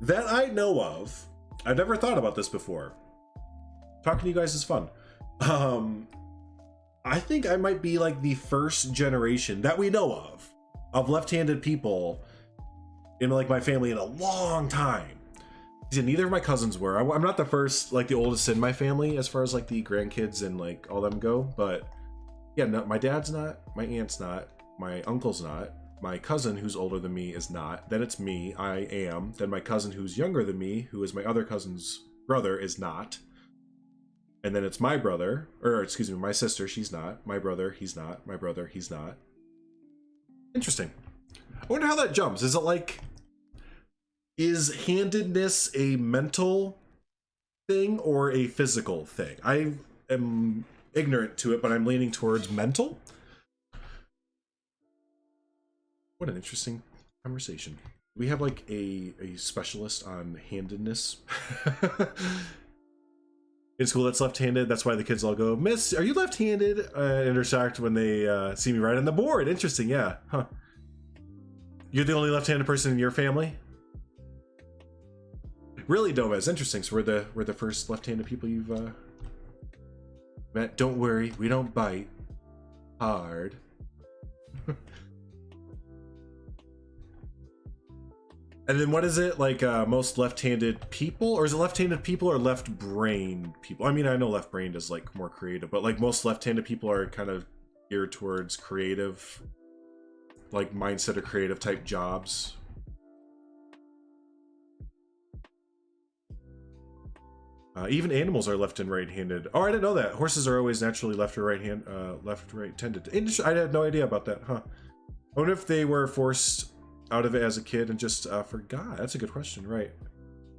That I know of. I've never thought about this before. Talking to you guys is fun. I think I might be like the first generation that we know of left-handed people in like my family in a long time. Neither of my cousins were. I'm not the first, like the oldest in my family as far as like the grandkids and like all them go, but yeah, no, my dad's not, my aunt's not, my uncle's not, my cousin who's older than me is not, then it's me, I am, then my cousin who's younger than me, who is my other cousin's brother, is not, and then it's my brother, or excuse me, my sister, she's not, my brother, he's not, my brother, he's not, Interesting. I wonder how that jumps. Is it like, is handedness a mental thing or a physical thing? I am ignorant to it, but I'm leaning towards mental. What an interesting conversation. We have like a specialist on handedness. In school that's left-handed, that's why the kids all go, "Miss, are you left-handed?" Intersect when they see me right on the board. Interesting, yeah. Huh. You're the only left-handed person in your family? Really, Domez, interesting. So we're the first left-handed people you've met. Don't worry, we don't bite hard. And then what is it, like most left-handed people? Or is it left-handed people or left-brained people? I mean, I know left-brained is like more creative, but like most left-handed people are kind of geared towards creative, like mindset or creative type jobs. Even animals are left and right-handed. Oh, I didn't know that. Horses are always naturally left or right-hand, left-right tended. I had no idea about that, huh? I wonder if they were forced out of it as a kid and just forgot. That's a good question, right?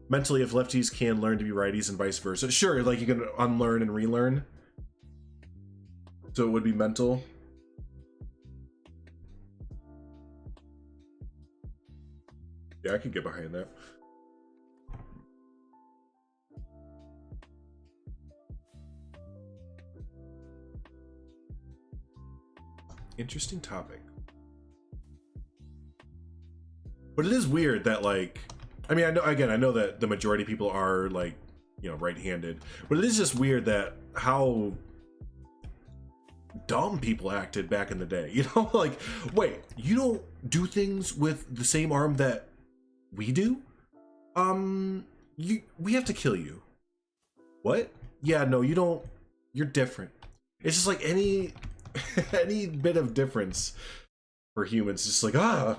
Mentally, if lefties can learn to be righties and vice versa. Sure, like you can unlearn and relearn. So it would be mental. Yeah, I could get behind that. Interesting topic. But it is weird that, like, I mean, I know that the majority of people are, like, you know, right-handed, but it is just weird that how dumb people acted back in the day, you know? Like, wait, you don't do things with the same arm that we do? We have to kill you. What? Yeah, no, you don't. You're different. It's just like any bit of difference for humans, just like, oh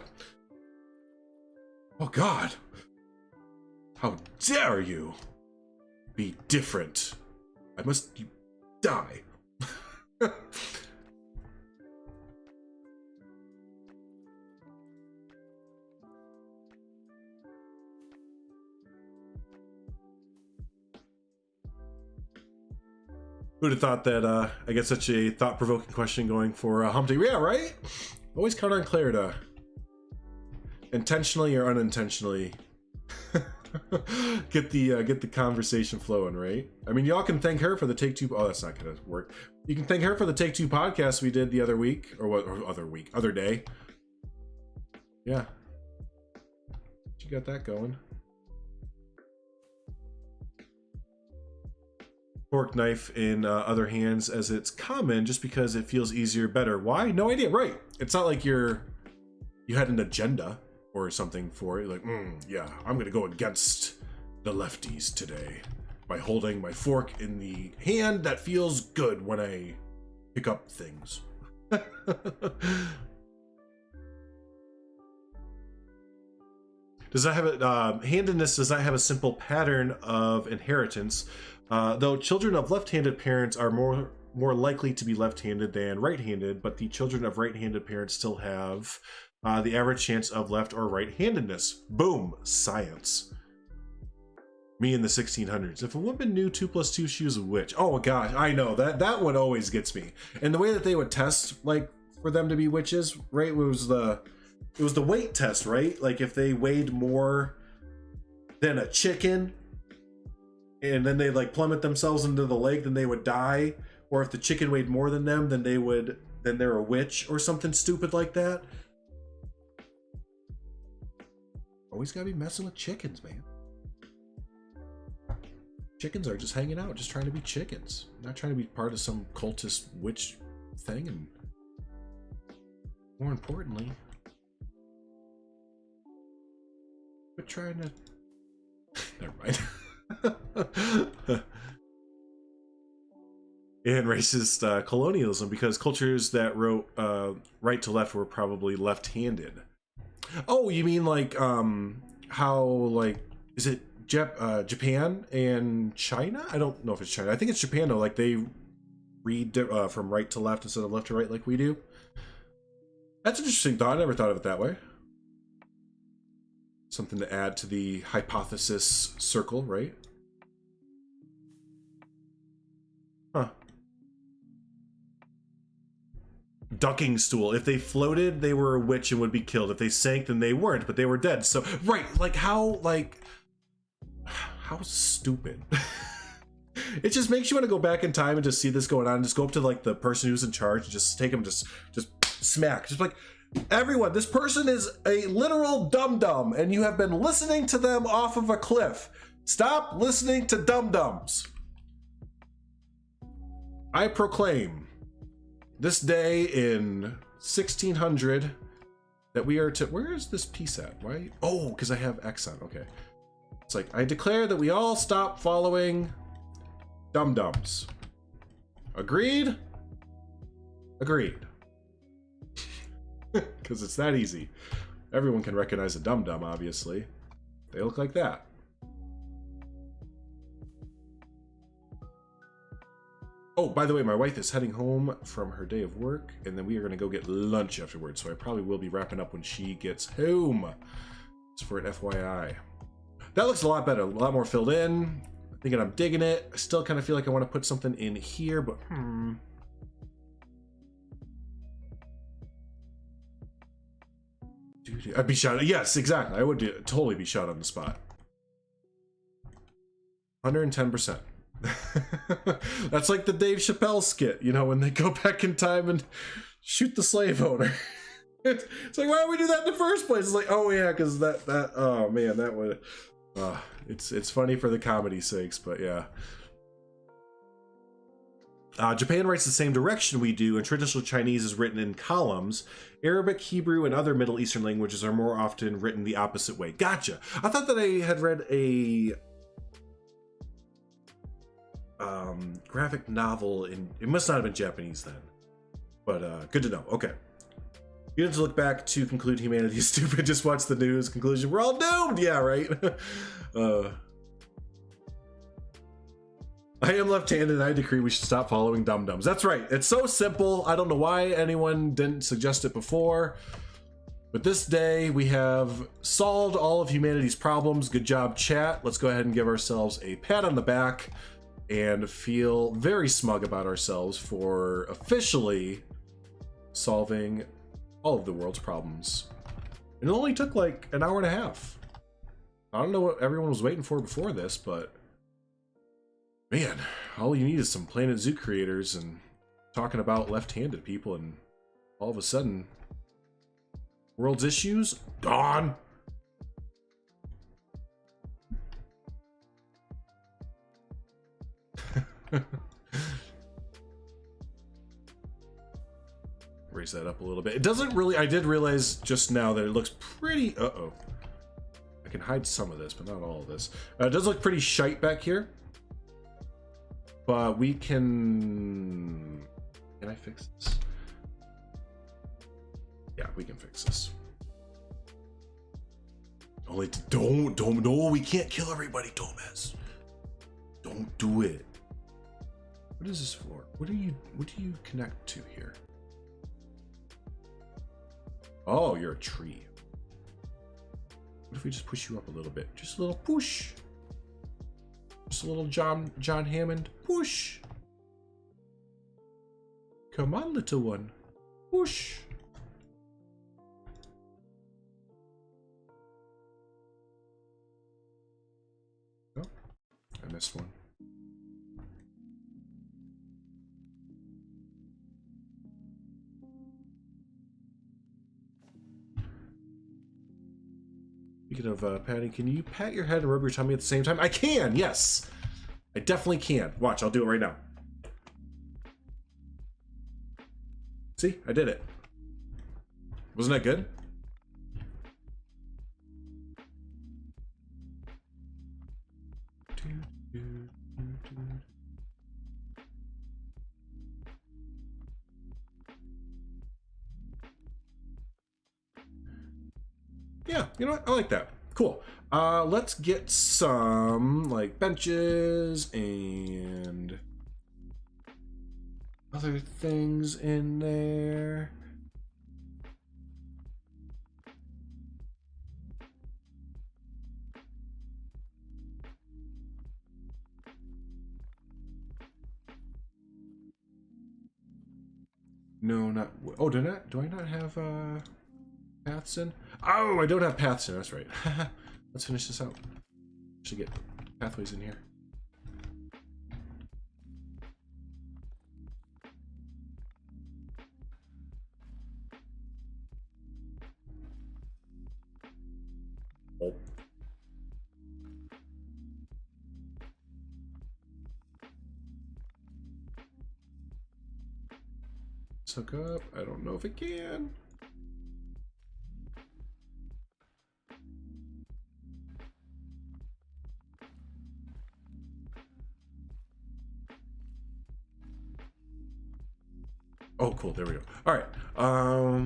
God, how dare you be different? I must die. Who'd have thought that I get such a thought-provoking question going for Humpty? Yeah, right? Always count on Claire to intentionally or unintentionally get the conversation flowing, right? I mean, y'all can thank her for the Take-Two. Oh, that's not gonna work. You can thank her for the Take-Two podcast we did the other week, other day. Yeah, she got that going. Fork knife in other hands, as it's common just because it feels easier, better. Why? No idea. Right? It's not like you had an agenda or something for it. Like, yeah, I'm gonna go against the lefties today by holding my fork in the hand that feels good when I pick up things. Does that have handedness does not have a simple pattern of inheritance, though children of left-handed parents are more likely to be left-handed than right-handed, but the children of right-handed parents still have the average chance of left or right-handedness. Boom, science. Me in the 1600s. If a woman knew 2 + 2, she was a witch. Oh gosh, I know that one always gets me. And the way that they would test, like, for them to be witches, right? It was the weight test, right? Like if they weighed more than a chicken, and then they like plummet themselves into the lake, then they would die. Or if the chicken weighed more than them, then they're a witch or something stupid like that. Always gotta be messing with chickens, man. Chickens are just hanging out, just trying to be chickens, not trying to be part of some cultist witch thing. And more importantly, we're trying to never mind. And racist colonialism, because cultures that wrote right to left were probably left-handed. Oh, you mean like how, like, is it Japan and China? I don't know if it's China. I think it's Japan though. Like they read from right to left instead of left to right like we do. That's an interesting thought. I never thought of it that way. Something to add to the hypothesis circle, right? Huh. Ducking stool. If they floated, they were a witch and would be killed. If they sank, then they weren't, but they were dead. So, right, like how stupid. It just makes you want to go back in time and just see this going on. Just go up to like the person who's in charge and just take him, just smack. Just like, everyone, this person is a literal dum-dum and you have been listening to them off of a cliff. Stop listening to dum-dums. I proclaim this day in 1600 that we are to, where is this piece at? Why? Oh, because I have X on, okay. It's like, I declare that we all stop following dum-dums. Agreed? Agreed. Because it's that easy. Everyone can recognize a dum-dum, obviously. They look like that. Oh, by the way, my wife is heading home from her day of work, and then we are going to go get lunch afterwards, so I probably will be wrapping up when she gets home. Just for an FYI. That looks a lot better, a lot more filled in. I'm thinking I'm digging it. I still kind of feel like I want to put something in here, but Dude, I'd be shot. Yes, exactly. I would totally be shot on the spot. 110%. That's like the Dave Chappelle skit, you know, when they go back in time and shoot the slave owner. It's like, why don't we do that in the first place? It's like, oh yeah, because that oh man, that would it's funny for the comedy's sakes, but yeah. Japan writes the same direction we do, and traditional Chinese is written in columns. Arabic, Hebrew, and other Middle Eastern languages are more often written the opposite way. Gotcha. I thought that I had read a graphic novel in, it must not have been Japanese then, but good to know. Okay. You don't have to look back to conclude humanity is stupid. Just watch the news. Conclusion, we're all doomed. Yeah, right. I am left-handed and I decree we should stop following dum-dums. That's right. It's so simple. I don't know why anyone didn't suggest it before. But this day we have solved all of humanity's problems. Good job, chat. Let's go ahead and give ourselves a pat on the back and feel very smug about ourselves for officially solving all of the world's problems. It only took like an hour and a half. I don't know what everyone was waiting for before this, but man, all you need is some Planet Zoo creators and talking about left-handed people, and all of a sudden, world's issues gone. Raise that up a little bit. It doesn't really, I did realize just now that it looks pretty, uh-oh. I can hide some of this, but not all of this. It does look pretty shite back here. But we can I fix this? Yeah, we can fix this. Only don't, no, we can't kill everybody, Thomas. Don't do it. What is this for? What do you connect to here? Oh, you're a tree. What if we just push you up a little bit? Just a little push. Just a little John Hammond push. Come on, little one. Push. Oh, I missed one. Speaking of patting, can you pat your head and rub your tummy at the same time? I can, yes. I definitely can. Watch, I'll do it right now. See, I did it. Wasn't that good? Yeah, you know what? I like that. Cool. Let's get some like benches and other things in there. No, not... Oh, do I not have paths in? Oh, I don't have paths in. That's right. Let's finish this out. Should get pathways in here. Oh. Let's hook up. I don't know if it can. Oh, cool. There we go. All right.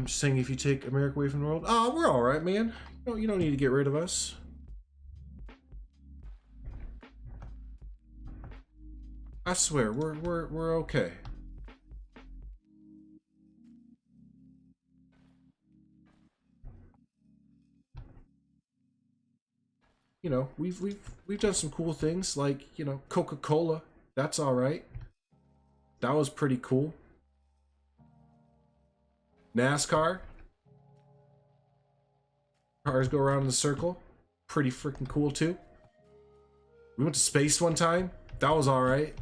Just saying, if you take America away from the world, oh, we're all right, man. You don't need to get rid of us. I swear, we're okay. You know, we've done some cool things, like, you know, Coca-Cola. That's all right. That was pretty cool. NASCAR. Cars go around in a circle. Pretty freaking cool too. We went to space one time. That was all right.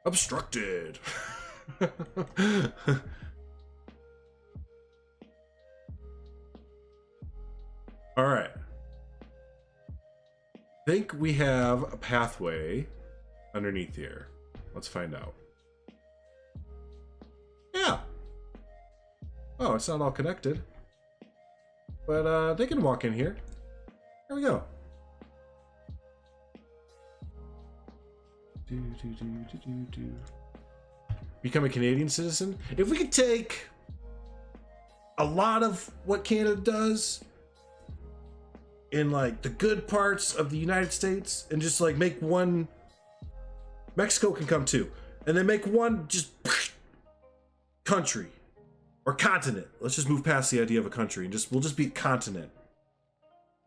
Obstructed. All right. Think we have a pathway underneath here. Let's find out. Yeah. Oh, it's not all connected. But they can walk in here. There we go. Become a Canadian citizen. If we could take a lot of what Canada does in like the good parts of the United States and just like make one, Mexico can come too, and then make one just country or continent. Let's just move past the idea of a country and we'll just be a continent.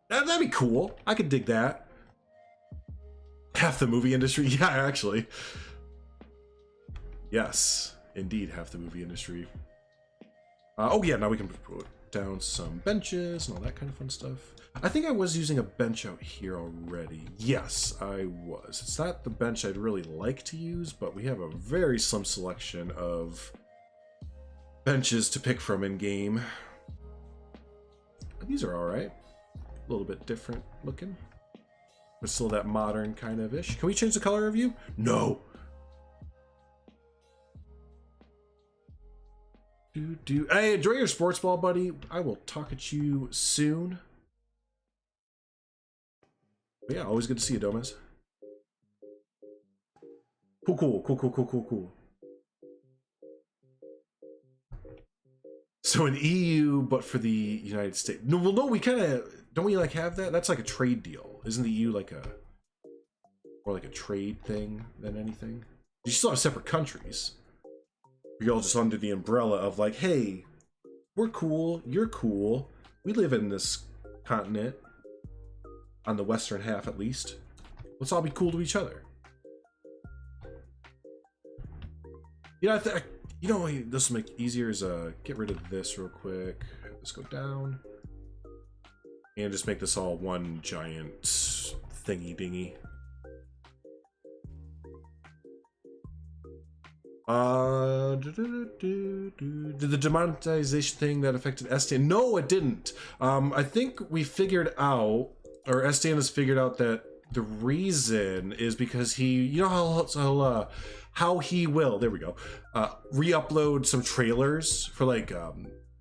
That'd be cool. I could dig that. Half the movie industry. Yeah, actually. Yes, indeed, half the movie industry. Oh yeah, now we can put down some benches and all that kind of fun stuff. I think I was using a bench out here already. Yes, I was. It's not the bench I'd really like to use, but we have a very slim selection of benches to pick from in game. These are all right. A little bit different looking, but still that modern kind of ish. Can we change the color of you? No. Hey, enjoy your sports ball, buddy. I will talk at you soon. But yeah, always good to see you, Domez. Cool. So an EU, but for the United States. No, well, no, we kind of don't we like have that? That's like a trade deal, isn't the EU like a more like a trade thing than anything? You still have separate countries. You're all just under the umbrella of like, hey, we're cool, you're cool. We live in this continent, on the western half at least. Let's all be cool to each other. Yeah, you know what this will make easier is get rid of this real quick. Let's go down. And just make this all one giant thingy dingy. Did the demonetization thing that affected SDN? No, it didn't. I think we figured out, or SDN has figured out that the reason is because he, you know how he will, there we go, re-upload some trailers for like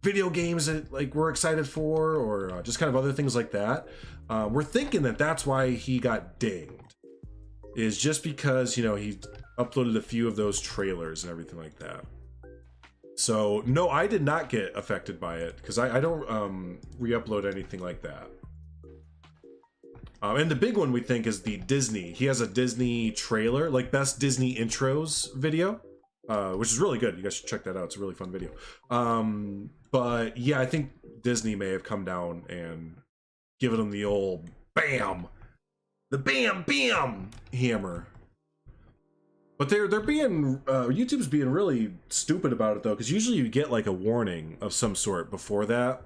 video games that like we're excited for, or just kind of other things like that. We're thinking that that's why he got dinged, is just because, you know, he uploaded a few of those trailers and everything like that. So no, I did not get affected by it because I don't re-upload anything like that. And the big one we think is the Disney. He has a Disney trailer, like best Disney intros video, which is really good. You guys should check that out. It's a really fun video. But yeah, I think Disney may have come down and given him the old bam, the bam bam hammer. But they're being YouTube's being really stupid about it though, because usually you get like a warning of some sort before that,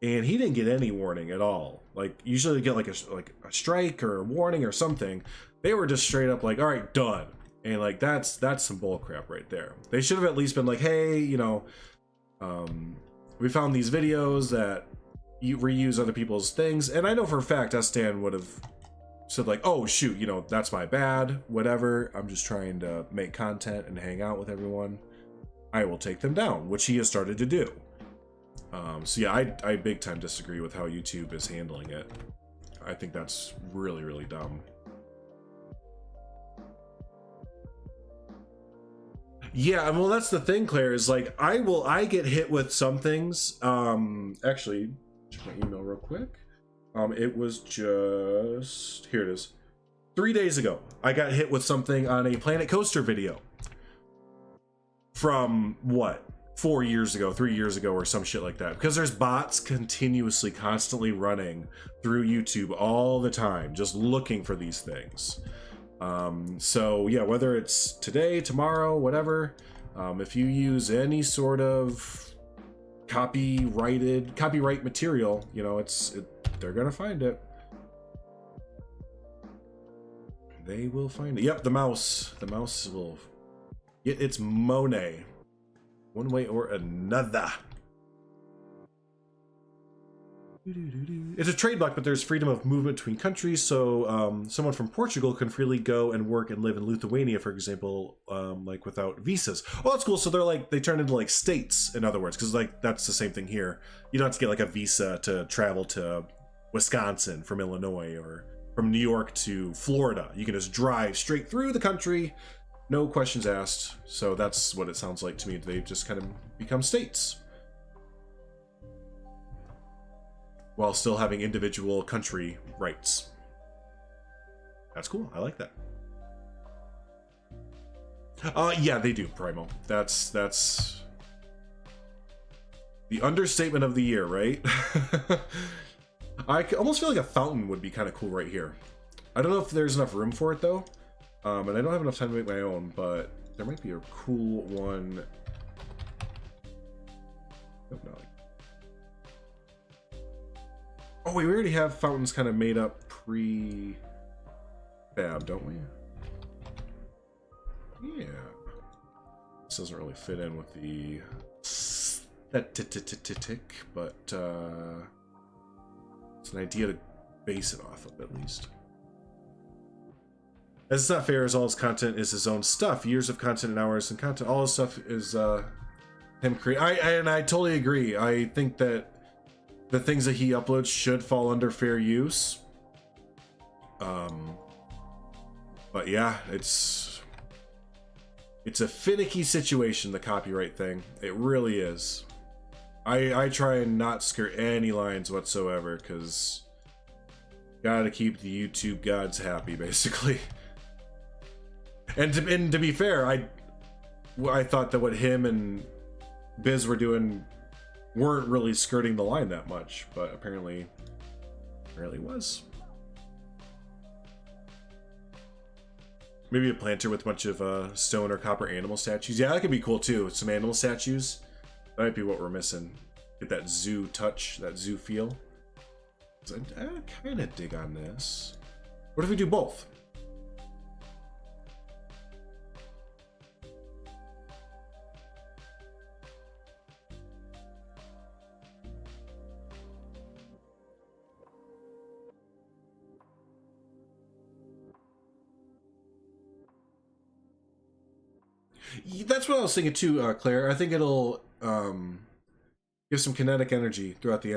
and he didn't get any warning at all. Like usually you get like a strike or a warning or something. They were just straight up like, all right, done. And like that's some bull crap right there. They should have at least been like, hey, you know, we found these videos that you reuse other people's things, and I know for a fact Stan would have said like, oh shoot, you know, that's my bad, whatever, I'm just trying to make content and hang out with everyone, I will take them down, which he has started to do. So yeah, I big time disagree with how YouTube is handling it. I think that's really, really dumb. Yeah, well, that's the thing, Claire, is like I get hit with some things. Actually, check my email real quick. It was just, here it is. 3 days ago, I got hit with something on a Planet Coaster video. From what? 4 years ago, 3 years ago, or some shit like that. Because there's bots continuously, constantly running through YouTube all the time, just looking for these things. So yeah, whether it's today, tomorrow, whatever, if you use any sort of copyright material, you know, they're gonna find it. They will find it. Yep, the mouse will get its Monet one way or another. It's a trade block, but there's freedom of movement between countries, so someone from Portugal can freely go and work and live in Lithuania, for example, like without visas. Oh, that's cool. So they turn into like states, in other words, because like that's the same thing here. You don't have to get like a visa to travel to Wisconsin from Illinois, or from New York to Florida. You can just drive straight through the country, no questions asked. So that's what it sounds like to me. They've just kind of become states, while still having individual country rights. That's cool. I like that. Yeah, they do, Primo. That's the understatement of the year, right? I almost feel like a fountain would be kind of cool right here. I don't know if there's enough room for it though, and I don't have enough time to make my own, but there might be a cool one. Nope, no. Oh wait, we already have fountains kind of made up pre-fab, don't we? Yeah. This doesn't really fit in with the aesthetic, but it's an idea to base it off of, at least. As it's not fair, as all his content is his own stuff. Years of content and hours and content, all his stuff is him create. And I totally agree. I think that the things that he uploads should fall under fair use. But yeah, it's a finicky situation, the copyright thing. It really is. I try and not skirt any lines whatsoever, because gotta keep the YouTube gods happy, basically. And to be fair, I thought that what him and Biz were doing weren't really skirting the line that much, but apparently was. Maybe a planter with a bunch of stone or copper animal statues. Yeah, that could be cool too. Some animal statues. That might be what we're missing. Get that zoo touch, that zoo feel. I kind of dig on this. What if we do both? That's what I was thinking too, Claire. I think it'll give some kinetic energy throughout the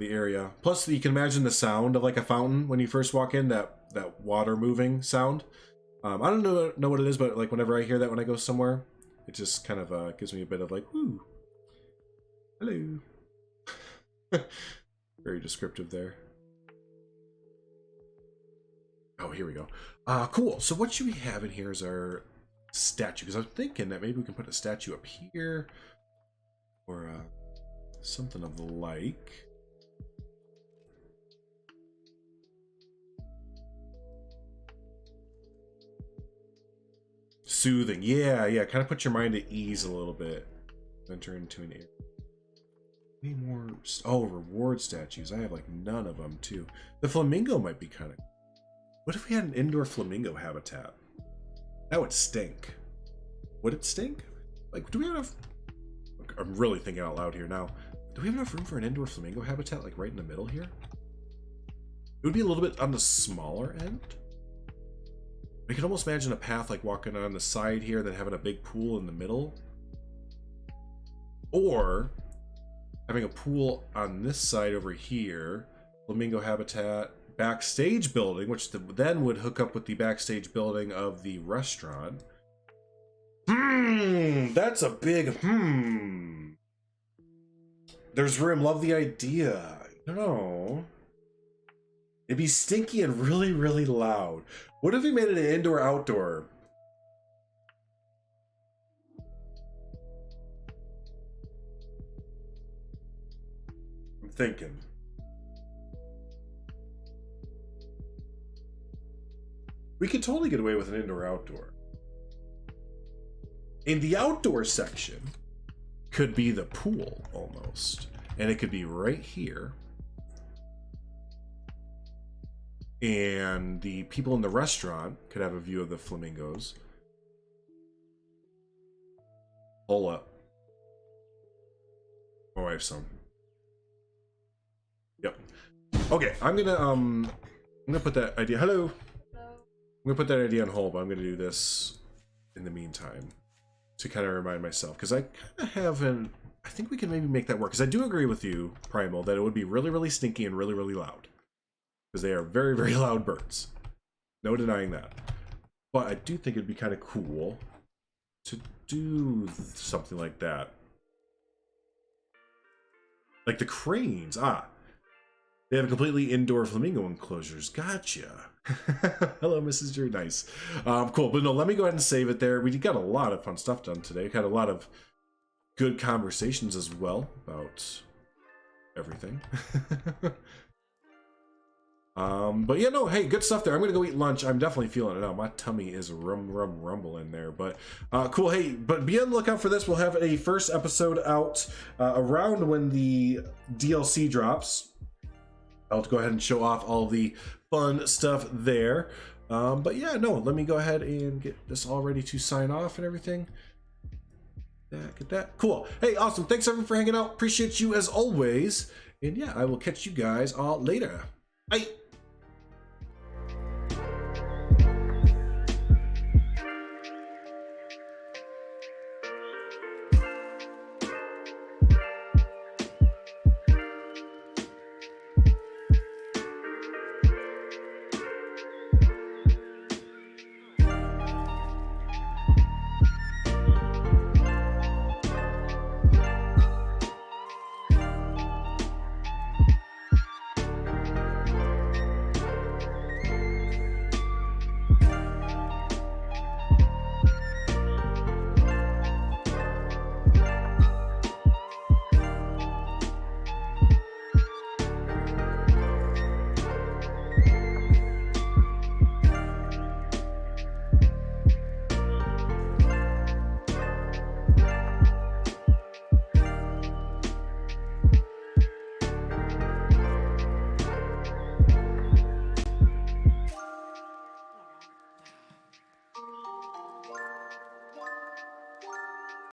area. Plus, you can imagine the sound of like a fountain when you first walk in, that water moving sound. I don't know what it is, but like whenever I hear that when I go somewhere, it just kind of gives me a bit of like, woo, hello. Very descriptive there. Oh, here we go. Cool. So what should we have in here is our statue, because I'm thinking that maybe we can put a statue up here, or something of the like. Soothing. Yeah, yeah. Kind of put your mind at ease a little bit. Enter into an area. Any more? Oh, reward statues. I have like none of them too. The flamingo might be kind of. What if we had an indoor flamingo habitat? That would stink. Would it stink? Like, do we have enough? I'm really thinking out loud here now. Do we have enough room for an indoor flamingo habitat, like right in the middle here? It would be a little bit on the smaller end. We could almost imagine a path like walking on the side here, then having a big pool in the middle. Or having a pool on this side over here, flamingo habitat, backstage building, which then would hook up with the backstage building of the restaurant. That's a big There's room. Love the idea. I don't know. It'd be stinky and really, really loud. What if we made it an indoor-outdoor? I'm thinking. We could totally get away with an indoor-outdoor. In the outdoor section could be the pool almost. And it could be right here. And the people in the restaurant could have a view of the flamingos. Hold up. My wife's son. Yep. Okay, I'm gonna put that idea. Hello. I'm gonna put that idea on hold, but I'm gonna do this in the meantime to kind of remind myself, because I kind of haven't. I think we can maybe make that work, because I do agree with you, Primal, that it would be really, really stinky and really, really loud, because they are very, very loud birds. No denying that. But I do think it'd be kind of cool to do something like that. Like the cranes. Ah, they have completely indoor flamingo enclosures. Gotcha. Hello, Mrs. Drew. Nice. Cool. But no, let me go ahead and save it there. We got a lot of fun stuff done today. Had a lot of good conversations as well about everything. But yeah, no, hey, good stuff there. I'm gonna go eat lunch. I'm definitely feeling it now. My tummy is rumbling there. But cool. Hey, but be on the lookout for this. We'll have a first episode out around when the DLC drops. I'll go ahead and show off all the fun stuff there. But yeah, no, let me go ahead and get this all ready to sign off and everything. Get that. Cool. Hey, awesome. Thanks everyone for hanging out. Appreciate you as always. And yeah, I will catch you guys all later. Bye.